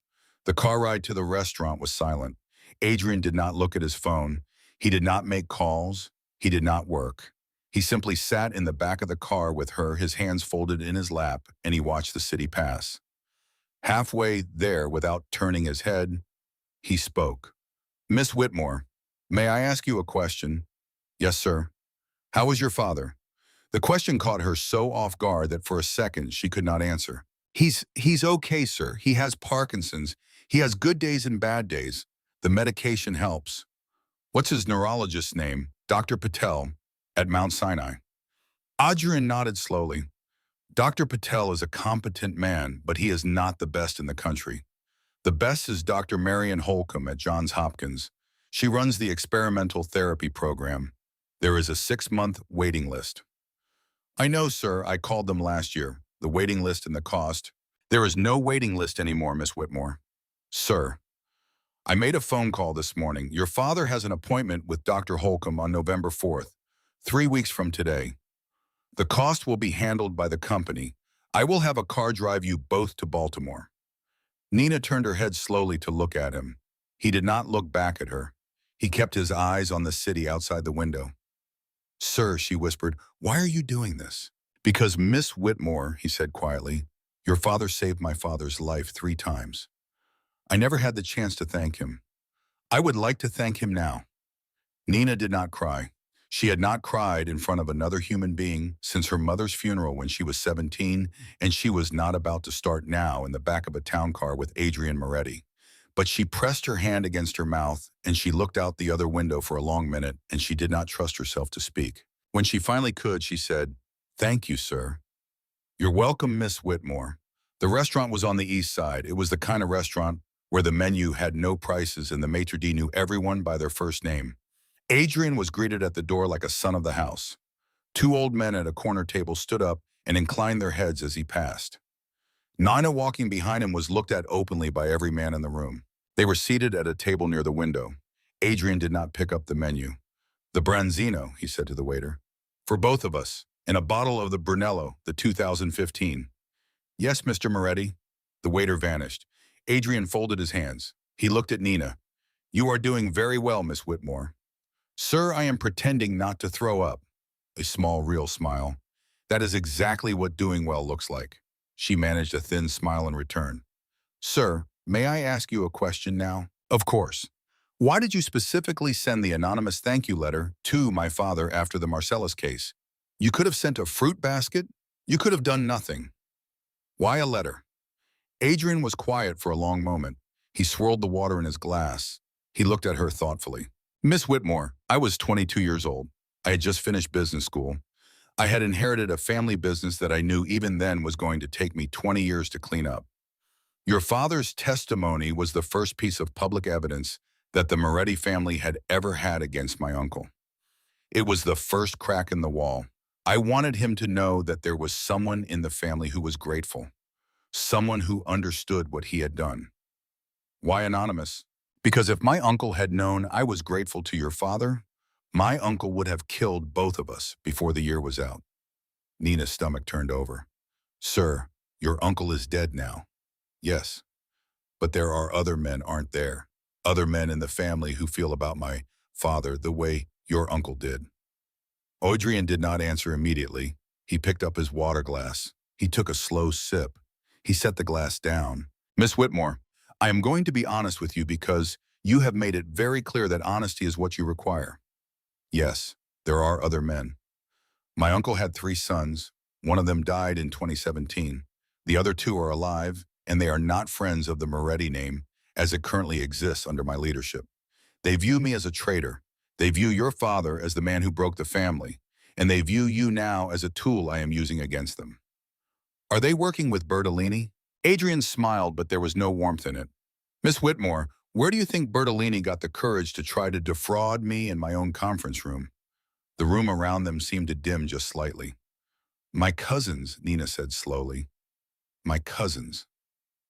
The car ride to the restaurant was silent. Adrian did not look at his phone. He did not make calls. He did not work. He simply sat in the back of the car with her, his hands folded in his lap, and he watched the city pass. Halfway there, without turning his head, he spoke. Miss Whitmore, may I ask you a question? Yes, sir. How is your father? The question caught her so off guard that for a second she could not answer. He's okay, sir. He has Parkinson's. He has good days and bad days. The medication helps. What's his neurologist's name? Dr. Patel at Mount Sinai. Adrian nodded slowly. Dr. Patel is a competent man, but he is not the best in the country. The best is Dr. Marian Holcomb at Johns Hopkins. She runs the experimental therapy program. There is a 6-month waiting list. I know, sir. I called them last year. The waiting list and the cost. There is no waiting list anymore, Miss Whitmore. Sir, I made a phone call this morning. Your father has an appointment with Dr. Holcomb on November 4th, 3 weeks from today. The cost will be handled by the company. I will have a car drive you both to Baltimore. Nina turned her head slowly to look at him. He did not look back at her. He kept his eyes on the city outside the window. Sir, she whispered, why are you doing this? Because Miss Whitmore, he said quietly, your father saved my father's life 3 times. I never had the chance to thank him. I would like to thank him now. Nina did not cry. She had not cried in front of another human being since her mother's funeral when she was 17, and she was not about to start now in the back of a town car with Adrian Moretti. But she pressed her hand against her mouth, and she looked out the other window for a long minute, and she did not trust herself to speak. When she finally could, she said, thank you, sir. You're welcome, Miss Whitmore. The restaurant was on the east side. It was the kind of restaurant where the menu had no prices and the maitre d' knew everyone by their first name. Adrian was greeted at the door like a son of the house. 2 old men at a corner table stood up and inclined their heads as he passed. Nina, walking behind him, was looked at openly by every man in the room. They were seated at a table near the window. Adrian did not pick up the menu. The Branzino, he said to the waiter. For both of us, and a bottle of the Brunello, the 2015. Yes, Mr. Moretti. The waiter vanished. Adrian folded his hands. He looked at Nina. You are doing very well, Miss Whitmore. Sir, I am pretending not to throw up. A small, real smile. That is exactly what doing well looks like. She managed a thin smile in return. Sir, may I ask you a question now? Of course. Why did you specifically send the anonymous thank you letter to my father after the Marcellus case? You could have sent a fruit basket. You could have done nothing. Why a letter? Adrian was quiet for a long moment. He swirled the water in his glass. He looked at her thoughtfully. Miss Whitmore, I was 22 years old. I had just finished business school. I had inherited a family business that I knew even then was going to take me 20 years to clean up. Your father's testimony was the first piece of public evidence that the Moretti family had ever had against my uncle. It was the first crack in the wall. I wanted him to know that there was someone in the family who was grateful, someone who understood what he had done. Why anonymous? Because if my uncle had known I was grateful to your father, my uncle would have killed both of us before the year was out. Nina's stomach turned over. Sir, your uncle is dead now. Yes, but there are other men, aren't there? Other men in the family who feel about my father the way your uncle did. Adrian did not answer immediately. He picked up his water glass. He took a slow sip. He set the glass down. Miss Whitmore, I am going to be honest with you because you have made it very clear that honesty is what you require. Yes, there are other men. My uncle had 3 sons. One of them died in 2017. The other 2 are alive, and they are not friends of the Moretti name as it currently exists under my leadership. They view me as a traitor. They view your father as the man who broke the family, and they view you now as a tool I am using against them. Are they working with Bertolini? Adrian smiled, but there was no warmth in it. Miss Whitmore, where do you think Bertolini got the courage to try to defraud me in my own conference room? The room around them seemed to dim just slightly. My cousins, Nina said slowly. My cousins.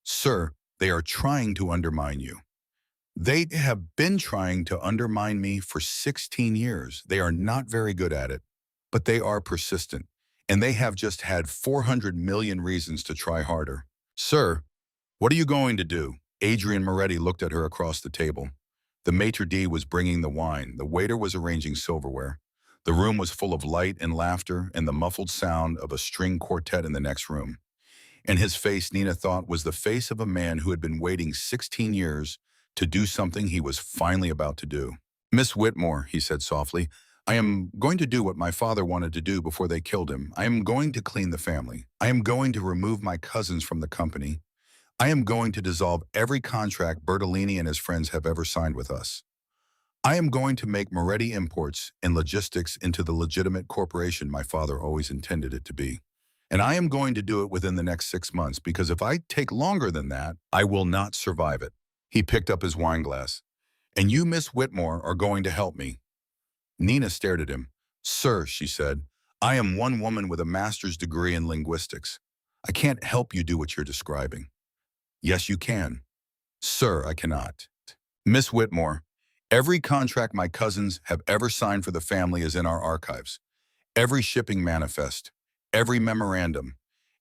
Sir, they are trying to undermine you. They have been trying to undermine me for 16 years. They are not very good at it, but they are persistent, and they have just had 400 million reasons to try harder. Sir, what are you going to do? Adrian Moretti looked at her across the table. The maitre d' was bringing the wine. The waiter was arranging silverware. The room was full of light and laughter and the muffled sound of a string quartet in the next room. And his face, Nina thought, was the face of a man who had been waiting 16 years to do something he was finally about to do. Miss Whitmore, he said softly, I am going to do what my father wanted to do before they killed him. I am going to clean the family. I am going to remove my cousins from the company. I am going to dissolve every contract Bertolini and his friends have ever signed with us. I am going to make Moretti Imports and Logistics into the legitimate corporation my father always intended it to be. And I am going to do it within the next 6 months because if I take longer than that, I will not survive it. He picked up his wine glass. And you, Miss Whitmore, are going to help me. Nina stared at him. Sir, she said, I am one woman with a master's degree in linguistics. I can't help you do what you're describing. Yes, you can. Sir, I cannot. Miss Whitmore, every contract my cousins have ever signed for the family is in our archives. Every shipping manifest, every memorandum,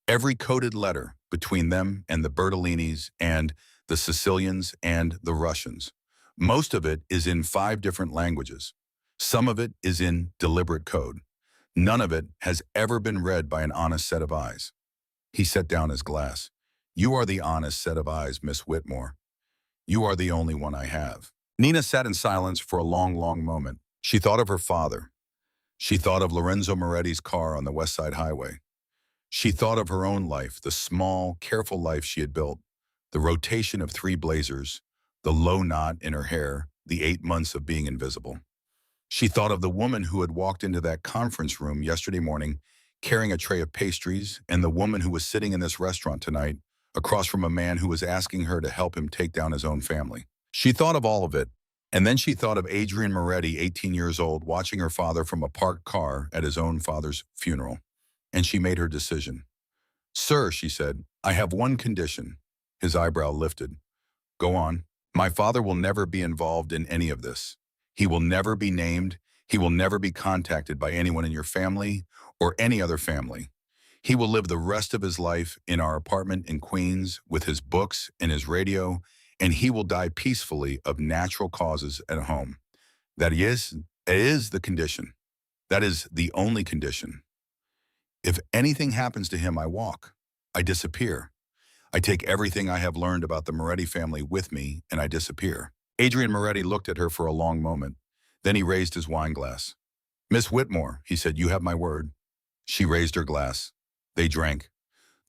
every coded letter between them and the Bertolinis and the Sicilians and the Russians. Most of it is in 5 different languages. Some of it is in deliberate code. None of it has ever been read by an honest set of eyes. He set down his glass. You are the honest set of eyes, Miss Whitmore. You are the only one I have. Nina sat in silence for a long, long moment. She thought of her father. She thought of Lorenzo Moretti's car on the West Side Highway. She thought of her own life, the small, careful life she had built, the rotation of 3 blazers, the low knot in her hair, the 8 months of being invisible. She thought of the woman who had walked into that conference room yesterday morning carrying a tray of pastries and the woman who was sitting in this restaurant tonight across from a man who was asking her to help him take down his own family. She thought of all of it, and then she thought of Adrian Moretti, 18 years old, watching her father from a parked car at his own father's funeral. And she made her decision. Sir, she said, I have one condition. His eyebrow lifted. Go on. My father will never be involved in any of this. He will never be named. He will never be contacted by anyone in your family or any other family. He will live the rest of his life in our apartment in Queens with his books and his radio, and he will die peacefully of natural causes at home. That is the condition. That is the only condition. If anything happens to him, I walk. I disappear. I take everything I have learned about the Moretti family with me, and I disappear. Adrian Moretti looked at her for a long moment. Then he raised his wine glass. Miss Whitmore, he said, you have my word. She raised her glass. They drank.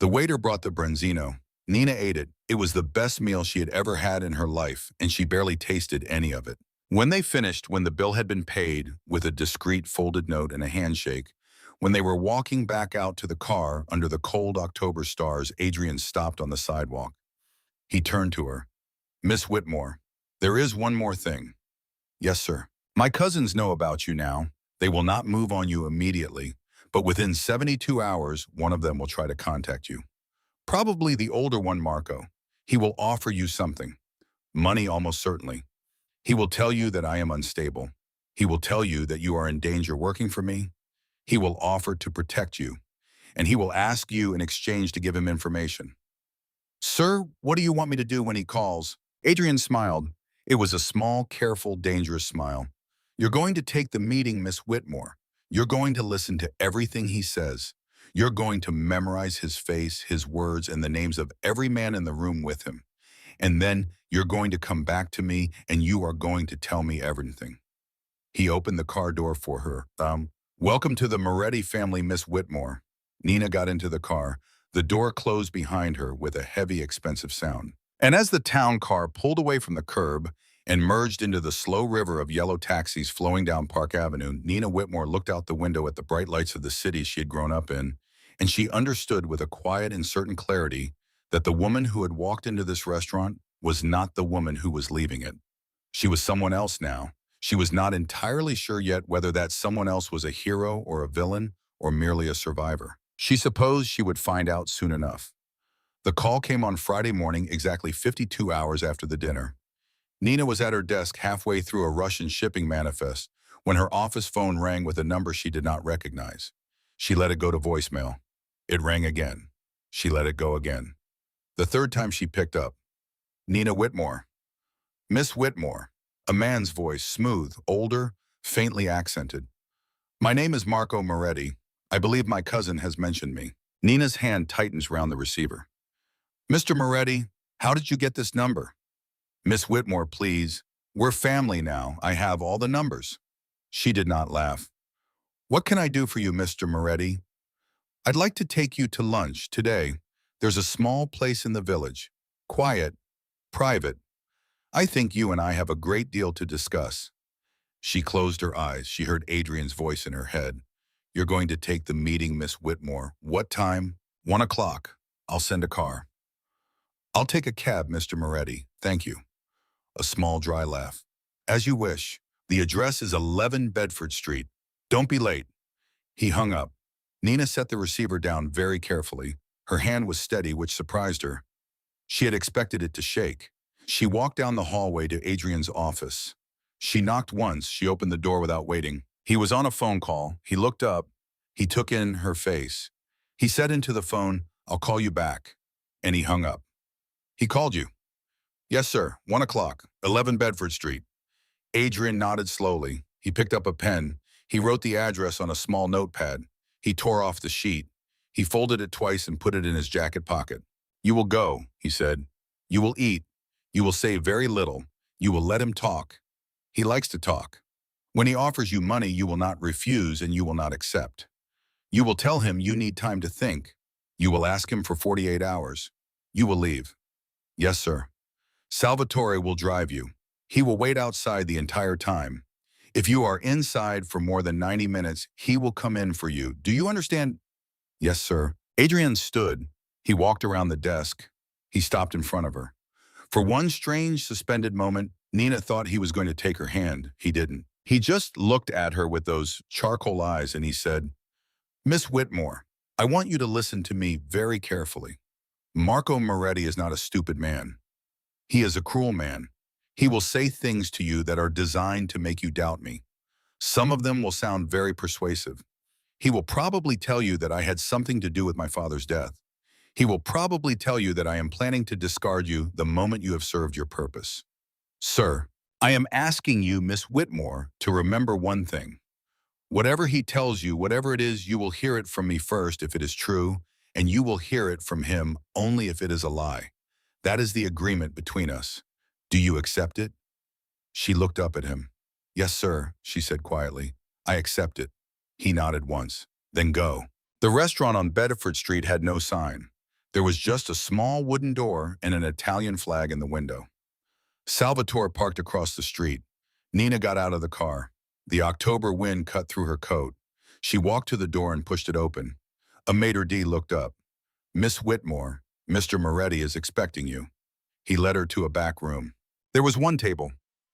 The waiter brought the branzino. Nina ate it. It was the best meal she had ever had in her life, and she barely tasted any of it. When they finished, when the bill had been paid, with a discreet folded note and a handshake, when they were walking back out to the car under the cold October stars, Adrian stopped on the sidewalk. He turned to her. Miss Whitmore, there is one more thing. Yes, sir. My cousins know about you now. They will not move on you immediately, but within 72 hours, one of them will try to contact you. Probably the older one, Marco. He will offer you something. Money, almost certainly. He will tell you that I am unstable. He will tell you that you are in danger working for me. He will offer to protect you, and he will ask you in exchange to give him information. Sir, what do you want me to do when he calls? Adrian smiled. It was a small, careful, dangerous smile. You're going to take the meeting, Miss Whitmore. You're going to listen to everything he says. You're going to memorize his face, his words, and the names of every man in the room with him. And then you're going to come back to me, and you are going to tell me everything. He opened the car door for her. Welcome to the Moretti family, Miss Whitmore. Nina got into the car. The door closed behind her with a heavy, expensive sound. And as the town car pulled away from the curb and merged into the slow river of yellow taxis flowing down Park Avenue, Nina Whitmore looked out the window at the bright lights of the city she had grown up in, and she understood with a quiet and certain clarity that the woman who had walked into this restaurant was not the woman who was leaving it. She was someone else now. She was not entirely sure yet whether that someone else was a hero or a villain or merely a survivor. She supposed she would find out soon enough. The call came on Friday morning, exactly 52 hours after the dinner. Nina was at her desk halfway through a Russian shipping manifest when her office phone rang with a number she did not recognize. She let it go to voicemail. It rang again. She let it go again. The third time she picked up. Nina Whitmore. Miss Whitmore. A man's voice, smooth, older, faintly accented. My name is Marco Moretti. I believe my cousin has mentioned me. Nina's hand tightens round the receiver. Mr. Moretti, how did you get this number? Miss Whitmore, please. We're family now. I have all the numbers. She did not laugh. What can I do for you, Mr. Moretti? I'd like to take you to lunch today. There's a small place in the village. Quiet, private. I think you and I have a great deal to discuss. She closed her eyes. She heard Adrian's voice in her head. You're going to take the meeting, Miss Whitmore. What time? 1 o'clock. I'll send a car. I'll take a cab, Mr. Moretti. Thank you. A small, dry laugh. As you wish. The address is 11 Bedford Street. Don't be late. He hung up. Nina set the receiver down very carefully. Her hand was steady, which surprised her. She had expected it to shake. She walked down the hallway to Adrian's office. She knocked once. She opened the door without waiting. He was on a phone call. He looked up. He took in her face. He said into the phone, I'll call you back. And he hung up. He called you. Yes, sir. 1 o'clock, 11 Bedford Street. Adrian nodded slowly. He picked up a pen. He wrote the address on a small notepad. He tore off the sheet. He folded it twice and put it in his jacket pocket. You will go, he said. You will eat. You will say very little. You will let him talk. He likes to talk. When he offers you money, you will not refuse and you will not accept. You will tell him you need time to think. You will ask him for 48 hours. You will leave. Yes, sir. Salvatore will drive you. He will wait outside the entire time. If you are inside for more than 90 minutes, he will come in for you. Do you understand? Yes, sir. Adrian stood. He walked around the desk. He stopped in front of her. For one strange, suspended moment, Nina thought he was going to take her hand. He didn't. He just looked at her with those charcoal eyes and he said, Miss Whitmore, I want you to listen to me very carefully. Marco Moretti is not a stupid man. He is a cruel man. He will say things to you that are designed to make you doubt me. Some of them will sound very persuasive. He will probably tell you that I had something to do with my father's death. He will probably tell you that I am planning to discard you the moment you have served your purpose. Sir, I am asking you, Miss Whitmore, to remember one thing. Whatever he tells you, whatever it is, you will hear it from me first if it is true, and you will hear it from him only if it is a lie. That is the agreement between us. Do you accept it? She looked up at him. Yes, sir, she said quietly. I accept it. He nodded once. Then go. The restaurant on Bedford Street had no sign. There was just a small wooden door and an Italian flag in the window. Salvatore parked across the street. Nina got out of the car. The October wind cut through her coat. She walked to the door and pushed it open. A maitre d' looked up. Miss Whitmore, Mr. Moretti is expecting you. He led her to a back room. There was one table.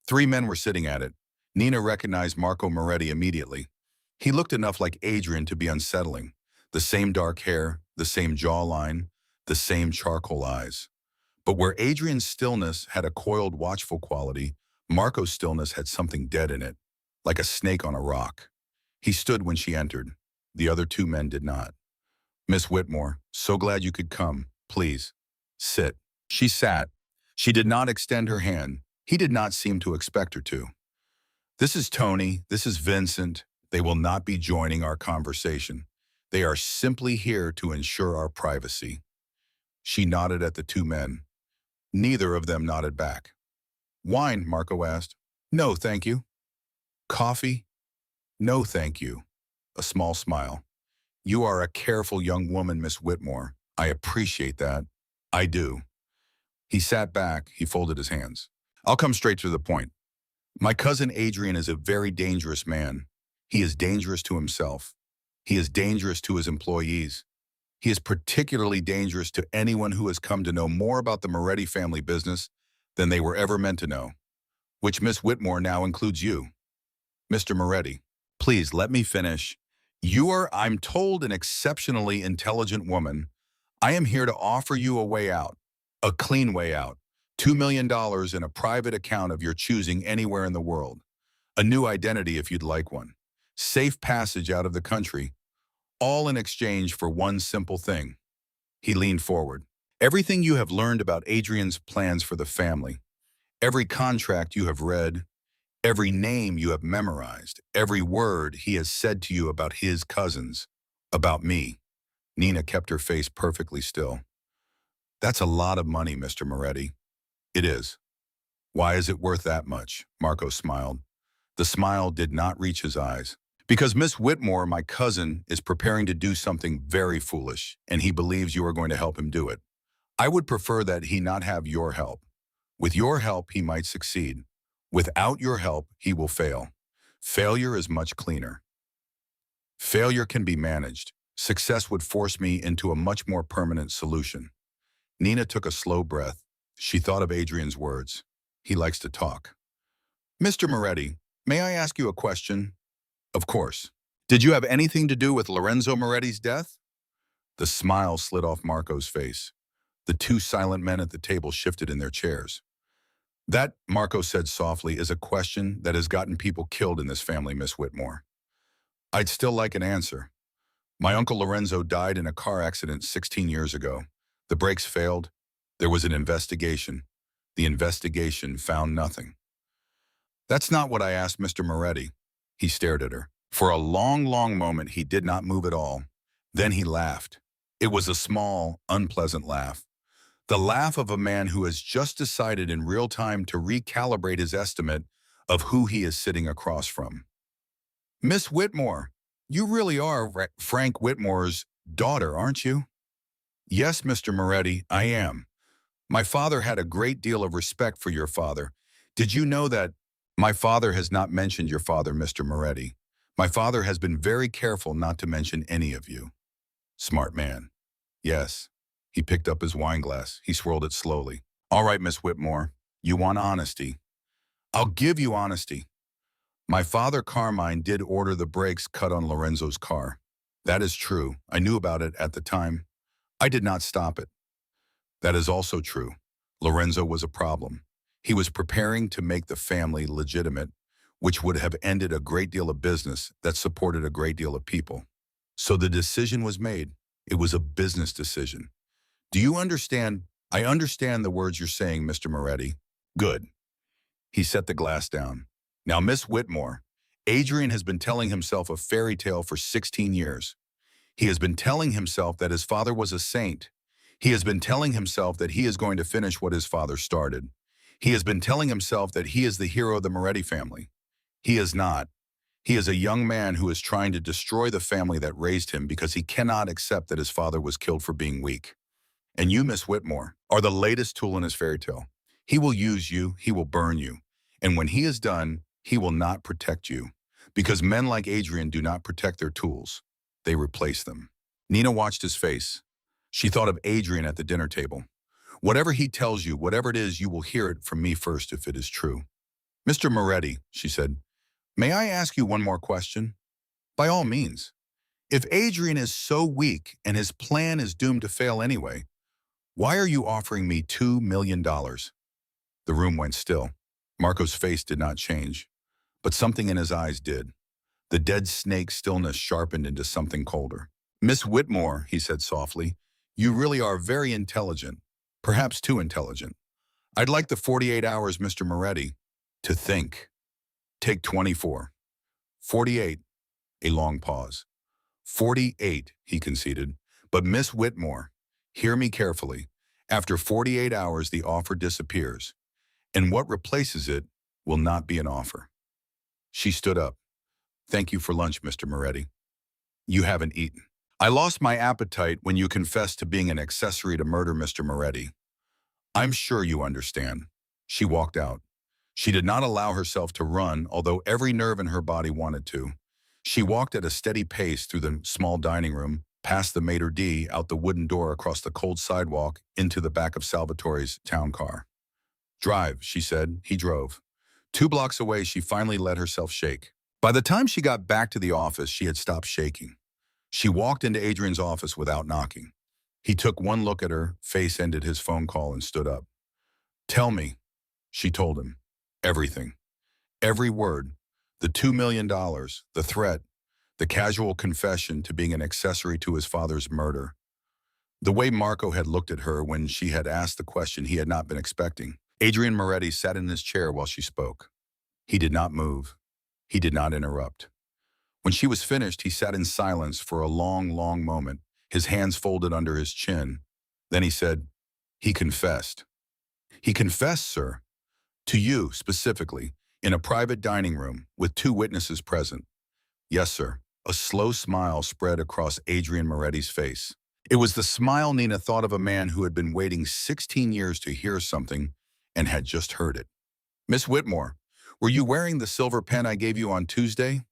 3 men were sitting at it. Nina recognized Marco Moretti immediately. He looked enough like Adrian to be unsettling. The same dark hair, the same jawline, the same charcoal eyes. But where Adrian's stillness had a coiled, watchful quality, Marco's stillness had something dead in it, like a snake on a rock. He stood when she entered. The other 2 men did not. Miss Whitmore, so glad you could come. Please, sit. She sat. She did not extend her hand. He did not seem to expect her to. This is Tony. This is Vincent. They will not be joining our conversation. They are simply here to ensure our privacy. She nodded at the 2 men. Neither of them nodded back. Wine, Marco asked. No, thank you. Coffee? No, thank you. A small smile. You are a careful young woman, Miss Whitmore. I appreciate that. I do. He sat back. He folded his hands. I'll come straight to the point. My cousin Adrian is a very dangerous man. He is dangerous to himself. He is dangerous to his employees. He is particularly dangerous to anyone who has come to know more about the Moretti family business than they were ever meant to know, which Miss Whitmore now includes you. Mr. Moretti, please let me finish. You are, I'm told, an exceptionally intelligent woman. I am here to offer you a way out, a clean way out, $2 million in a private account of your choosing anywhere in the world, a new identity if you'd like one, safe passage out of the country, all in exchange for one simple thing. He leaned forward. Everything you have learned about Adrian's plans for the family, every contract you have read, every name you have memorized, every word he has said to you about his cousins, about me. Nina kept her face perfectly still. That's a lot of money, Mr. Moretti. It is. Why is it worth that much? Marco smiled. The smile did not reach his eyes. Because Miss Whitmore, my cousin, is preparing to do something very foolish, and he believes you are going to help him do it. I would prefer that he not have your help. With your help, he might succeed. Without your help, he will fail. Failure is much cleaner. Failure can be managed. Success would force me into a much more permanent solution. Nina took a slow breath. She thought of Adrian's words. He likes to talk. Mr. Moretti, may I ask you a question? Of course. Did you have anything to do with Lorenzo Moretti's death? The smile slid off Marco's face. The two silent men at the table shifted in their chairs. That, Marco said softly, is a question that has gotten people killed in this family, Miss Whitmore. I'd still like an answer. My uncle Lorenzo died in a car accident 16 years ago. The brakes failed. There was an investigation. The investigation found nothing. That's not what I asked Mr. Moretti. He stared at her. For a long, long moment, he did not move at all. Then he laughed. It was a small, unpleasant laugh. The laugh of a man who has just decided in real time to recalibrate his estimate of who he is sitting across from. Miss Whitmore, you really are Frank Whitmore's daughter, aren't you? Yes, Mr. Moretti, I am. My father had a great deal of respect for your father. Did you know that? My father has not mentioned your father, Mr. Moretti. My father has been very careful not to mention any of you. Smart man. Yes. He picked up his wine glass. He swirled it slowly. All right, Miss Whitmore, you want honesty. I'll give you honesty. My father, Carmine, did order the brakes cut on Lorenzo's car. That is true. I knew about it at the time. I did not stop it. That is also true. Lorenzo was a problem. He was preparing to make the family legitimate, which would have ended a great deal of business that supported a great deal of people. So the decision was made. It was a business decision. Do you understand? I understand the words you're saying, Mr. Moretti. Good. He set the glass down. Now, Miss Whitmore, Adrian has been telling himself a fairy tale for 16 years. He has been telling himself that his father was a saint. He has been telling himself that he is going to finish what his father started. He has been telling himself that he is the hero of the Moretti family. He is not. He is a young man who is trying to destroy the family that raised him because he cannot accept that his father was killed for being weak. And you, Miss Whitmore, are the latest tool in his fairy tale. He will use you, he will burn you. And when he is done, he will not protect you. Because men like Adrian do not protect their tools. They replace them. Nina watched his face. She thought of Adrian at the dinner table. Whatever he tells you, whatever it is, you will hear it from me first if it is true. Mr. Moretti, she said, may I ask you one more question? By all means. If Adrian is so weak and his plan is doomed to fail anyway, why are you offering me $2 million? The room went still. Marco's face did not change, but something in his eyes did. The dead snake stillness sharpened into something colder. Miss Whitmore, he said softly, you really are very intelligent, perhaps too intelligent. I'd like the 48 hours, Mr. Moretti, to think. Take 24. 48, a long pause. 48, he conceded. But Miss Whitmore, hear me carefully. After 48 hours, the offer disappears, and what replaces it will not be an offer. She stood up. Thank you for lunch, Mr. Moretti. You haven't eaten. I lost my appetite when you confessed to being an accessory to murder, Mr. Moretti. I'm sure you understand. She walked out. She did not allow herself to run, although every nerve in her body wanted to. She walked at a steady pace through the small dining room, past the maitre d', out the wooden door across the cold sidewalk, into the back of Salvatore's town car. Drive, she said. He drove. 2 blocks away, she finally let herself shake. By the time she got back to the office, she had stopped shaking. She walked into Adrian's office without knocking. He took one look at her, face ended his phone call, and stood up. Tell me, she told him. Everything. Every word. The $2 million, the threat, the casual confession to being an accessory to his father's murder. The way Marco had looked at her when she had asked the question he had not been expecting. Adrian Moretti sat in his chair while she spoke. He did not move. He did not interrupt. When she was finished, he sat in silence for a long, long moment, his hands folded under his chin. Then he said, he confessed. He confessed, sir. To you, specifically, in a private dining room, with 2 witnesses present. Yes, sir. A slow smile spread across Adrian Moretti's face. It was the smile Nina thought of a man who had been waiting 16 years to hear something and had just heard it. Miss Whitmore, were you wearing the silver pen I gave you on Tuesday?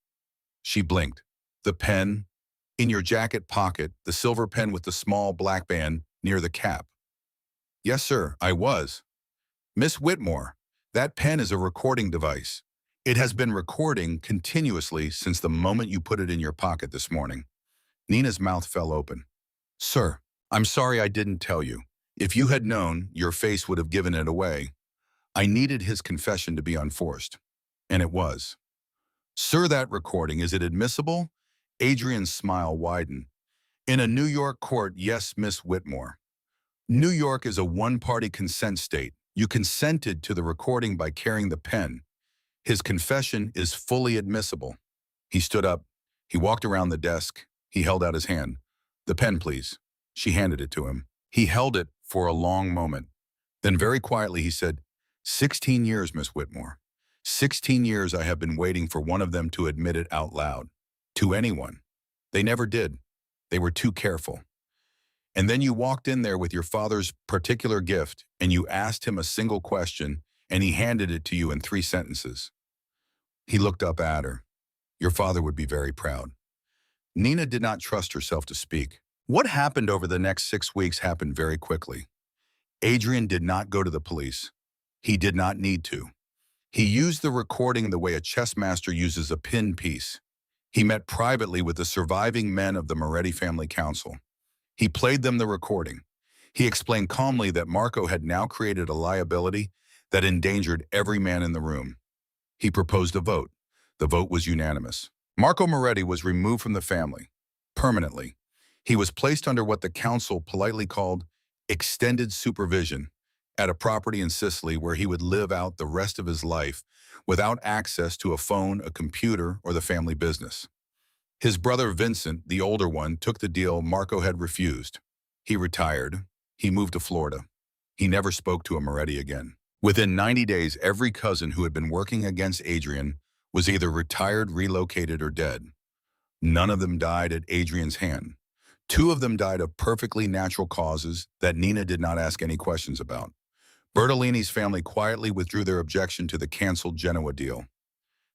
She blinked. The pen? In your jacket pocket, the silver pen with the small black band near the cap. Yes, sir, I was. Miss Whitmore, that pen is a recording device. It has been recording continuously since the moment you put it in your pocket this morning. Nina's mouth fell open. Sir, I'm sorry I didn't tell you. If you had known, your face would have given it away. I needed his confession to be unforced. And it was. Sir, that recording, is it admissible? Adrian's smile widened. In a New York court, yes, Miss Whitmore. New York is a one-party consent state. You consented to the recording by carrying the pen. His confession is fully admissible. He stood up. He walked around the desk. He held out his hand. The pen, please. She handed it to him. He held it for a long moment. Then very quietly he said, 16 years, Miss Whitmore. 16 years I have been waiting for one of them to admit it out loud. To anyone. They never did. They were too careful. And then you walked in there with your father's particular gift and you asked him a single question and he handed it to you in 3 sentences. He looked up at her. Your father would be very proud. Nina did not trust herself to speak. What happened over the next 6 weeks happened very quickly. Adrian did not go to the police. He did not need to. He used the recording the way a chess master uses a pin piece. He met privately with the surviving men of the Moretti family council. He played them the recording. He explained calmly that Marco had now created a liability that endangered every man in the room. He proposed a vote. The vote was unanimous. Marco Moretti was removed from the family, permanently. He was placed under what the council politely called extended supervision at a property in Sicily where he would live out the rest of his life without access to a phone, a computer, or the family business. His brother Vincent, the older one, took the deal Marco had refused. He retired. He moved to Florida. He never spoke to a Moretti again. Within 90 days, every cousin who had been working against Adrian was either retired, relocated, or dead. None of them died at Adrian's hand. 2 of them died of perfectly natural causes that Nina did not ask any questions about. Bertolini's family quietly withdrew their objection to the canceled Genoa deal.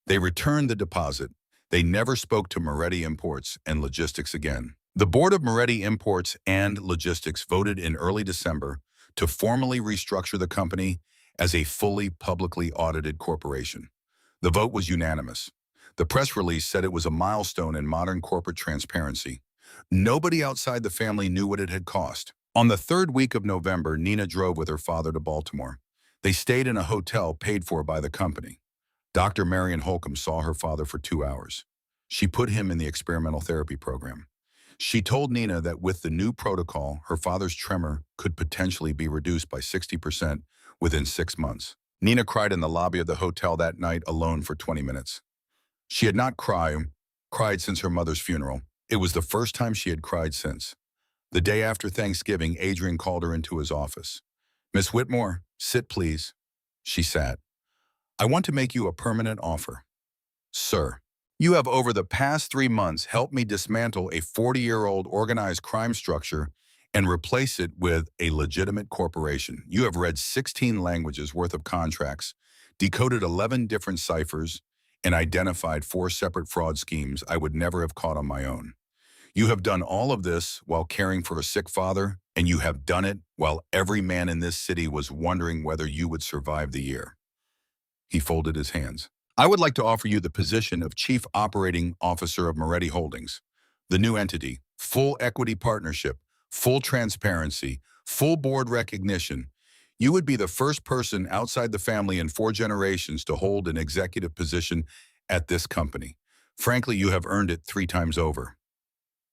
They returned the deposit. They never spoke to Moretti Imports and Logistics again. The board of Moretti Imports and Logistics voted in early December to formally restructure the company as a fully publicly audited corporation. The vote was unanimous. The press release said it was a milestone in modern corporate transparency. Nobody outside the family knew what it had cost. On the 3rd week of November, Nina drove with her father to Baltimore. They stayed in a hotel paid for by the company. Dr. Marion Holcomb saw her father for 2 hours. She put him in the experimental therapy program. She told Nina that with the new protocol, her father's tremor could potentially be reduced by 60% within 6 months. Nina cried in the lobby of the hotel that night alone for 20 minutes. She had not cried since her mother's funeral. It was the first time she had cried since. The day after Thanksgiving, Adrian called her into his office. Miss Whitmore, sit please. She sat. I want to make you a permanent offer. Sir, you have over the past 3 months helped me dismantle a 40-year-old organized crime structure and replace it with a legitimate corporation. You have read 16 languages worth of contracts, decoded 11 different ciphers, and identified 4 separate fraud schemes I would never have caught on my own. You have done all of this while caring for a sick father, and you have done it while every man in this city was wondering whether you would survive the year. He folded his hands. I would like to offer you the position of Chief Operating Officer of Moretti Holdings, the new entity, full equity partnership, full transparency, full board recognition. You would be the first person outside the family in 4 generations to hold an executive position at this company. Frankly, you have earned it 3 times over.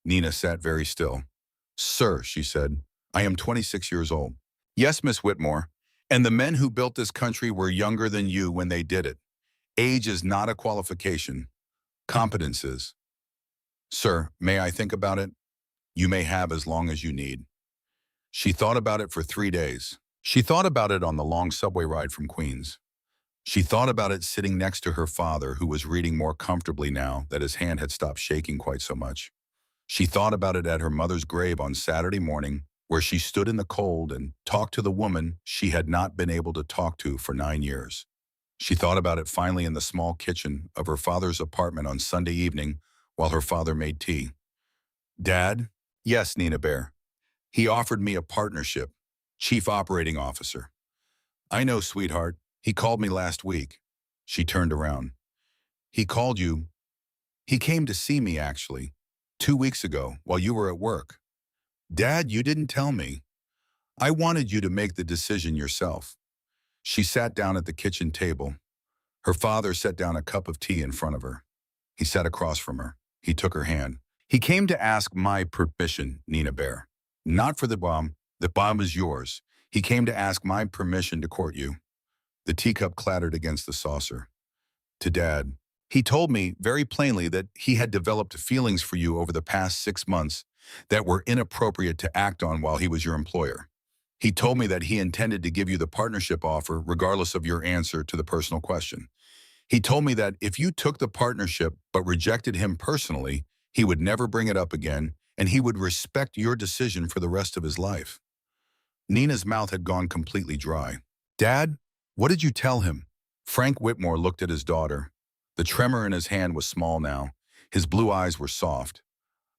Nina sat very still. Sir, she said, I am 26 years old. Yes, Miss Whitmore, and the men who built this country were younger than you when they did it. Age is not a qualification. Competence is. Sir, may I think about it? You may have as long as you need. She thought about it for 3 days. She thought about it on the long subway ride from Queens. She thought about it sitting next to her father, who was reading more comfortably now that his hand had stopped shaking quite so much. She thought about it at her mother's grave on Saturday morning, where she stood in the cold and talked to the woman she had not been able to talk to for 9 years. She thought about it finally in the small kitchen of her father's apartment on Sunday evening while her father made tea. Dad? Yes, Nina Bear. He offered me a partnership, chief operating officer. I know, sweetheart. He called me last week. She turned around. He called you. He came to see me, actually, 2 weeks ago while you were at work. Dad, you didn't tell me. I wanted you to make the decision yourself. She sat down at the kitchen table. Her father set down a cup of tea in front of her. He sat across from her. He took her hand. He came to ask my permission, Nina Bear. Not for the bomb. The bomb is yours. He came to ask my permission to court you. The teacup clattered against the saucer. To Dad. He told me very plainly that he had developed feelings for you over the past 6 months that were inappropriate to act on while he was your employer. He told me that he intended to give you the partnership offer regardless of your answer to the personal question. He told me that if you took the partnership but rejected him personally, he would never bring it up again and he would respect your decision for the rest of his life. Nina's mouth had gone completely dry. Dad, what did you tell him? Frank Whitmore looked at his daughter. The tremor in his hand was small now. His blue eyes were soft.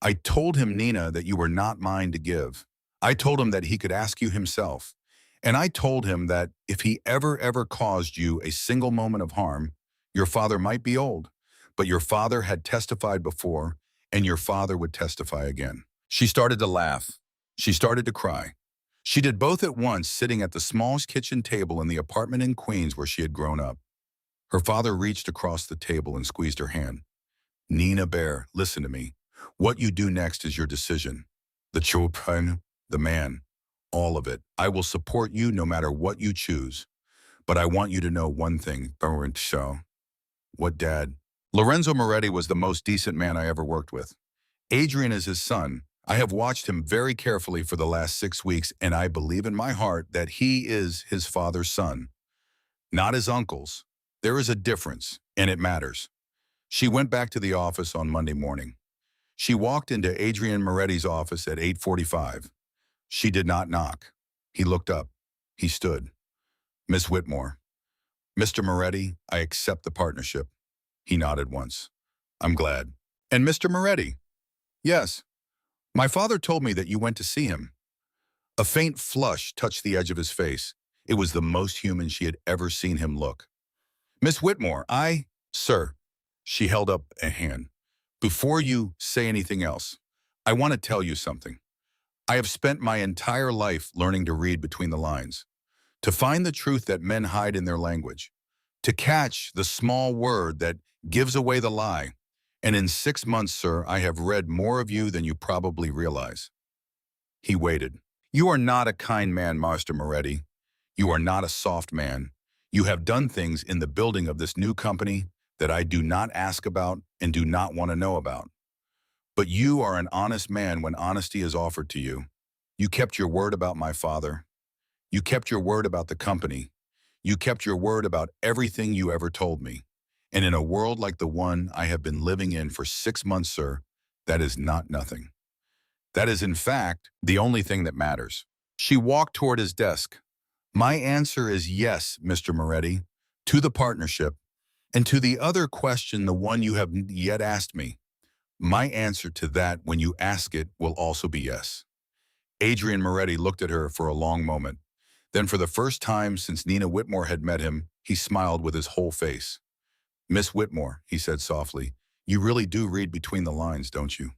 I told him, Nina, that you were not mine to give. I told him that he could ask you himself. And I told him that if he ever caused you a single moment of harm, your father might be old, but your father had testified before, and your father would testify again. She started to laugh. She started to cry. She did both at once, sitting at the smallest kitchen table in the apartment in Queens where she had grown up. Her father reached across the table and squeezed her hand. Nina Bear, listen to me. What you do next is your decision. The children, the man, all of it. I will support you no matter what you choose. But I want you to know one thing, Show. What, Dad? Lorenzo Moretti was the most decent man I ever worked with. Adrian is his son. I have watched him very carefully for the last 6 weeks, and I believe in my heart that he is his father's son, not his uncle's. There is a difference, and it matters. She went back to the office on Monday morning. She walked into Adrian Moretti's office at 8:45. She did not knock. He looked up. He stood. Miss Whitmore. Mr. Moretti, I accept the partnership. He nodded once. I'm glad. And Mr. Moretti? Yes. My father told me that you went to see him. A faint flush touched the edge of his face. It was the most human she had ever seen him look. Miss Whitmore, Sir. She held up a hand. Before you say anything else, I want to tell you something. I have spent my entire life learning to read between the lines, to find the truth that men hide in their language, to catch the small word that gives away the lie. And in 6 months, sir, I have read more of you than you probably realize. He waited. You are not a kind man, Master Moretti. You are not a soft man. You have done things in the building of this new company that I do not ask about and do not want to know about. But you are an honest man when honesty is offered to you. You kept your word about my father. You kept your word about the company. You kept your word about everything you ever told me. And in a world like the one I have been living in for 6 months, sir, that is not nothing. That is, in fact, the only thing that matters. She walked toward his desk. My answer is yes, Mr. Moretti, to the partnership, and to the other question, the one you have yet asked me. My answer to that, when you ask it, will also be yes. Adrian Moretti looked at her for a long moment. Then, for the first time since Nina Whitmore had met him, he smiled with his whole face. Miss Whitmore, he said softly, you really do read between the lines, don't you?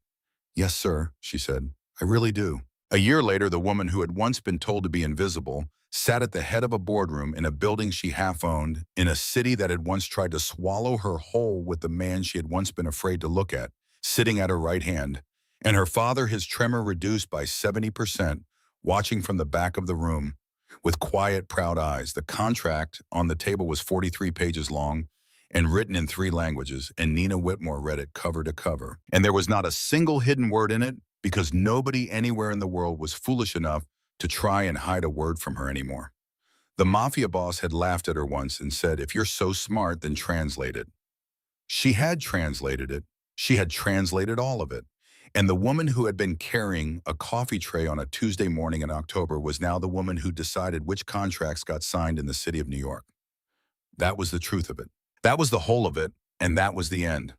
Yes, sir, she said. I really do. A year later, the woman who had once been told to be invisible sat at the head of a boardroom in a building she half-owned, in a city that had once tried to swallow her whole, with the man she had once been afraid to look at, sitting at her right hand, and her father, his tremor reduced by 70%, watching from the back of the room. With quiet, proud eyes, the contract on the table was 43 pages long and written in 3 languages, and Nina Whitmore read it cover to cover. And there was not a single hidden word in it, because nobody anywhere in the world was foolish enough to try and hide a word from her anymore. The Mafia boss had laughed at her once and said, if you're so smart, then translate it. She had translated it. She had translated all of it. And the woman who had been carrying a coffee tray on a Tuesday morning in October was now the woman who decided which contracts got signed in the city of New York. That was the truth of it. That was the whole of it, and that was the end.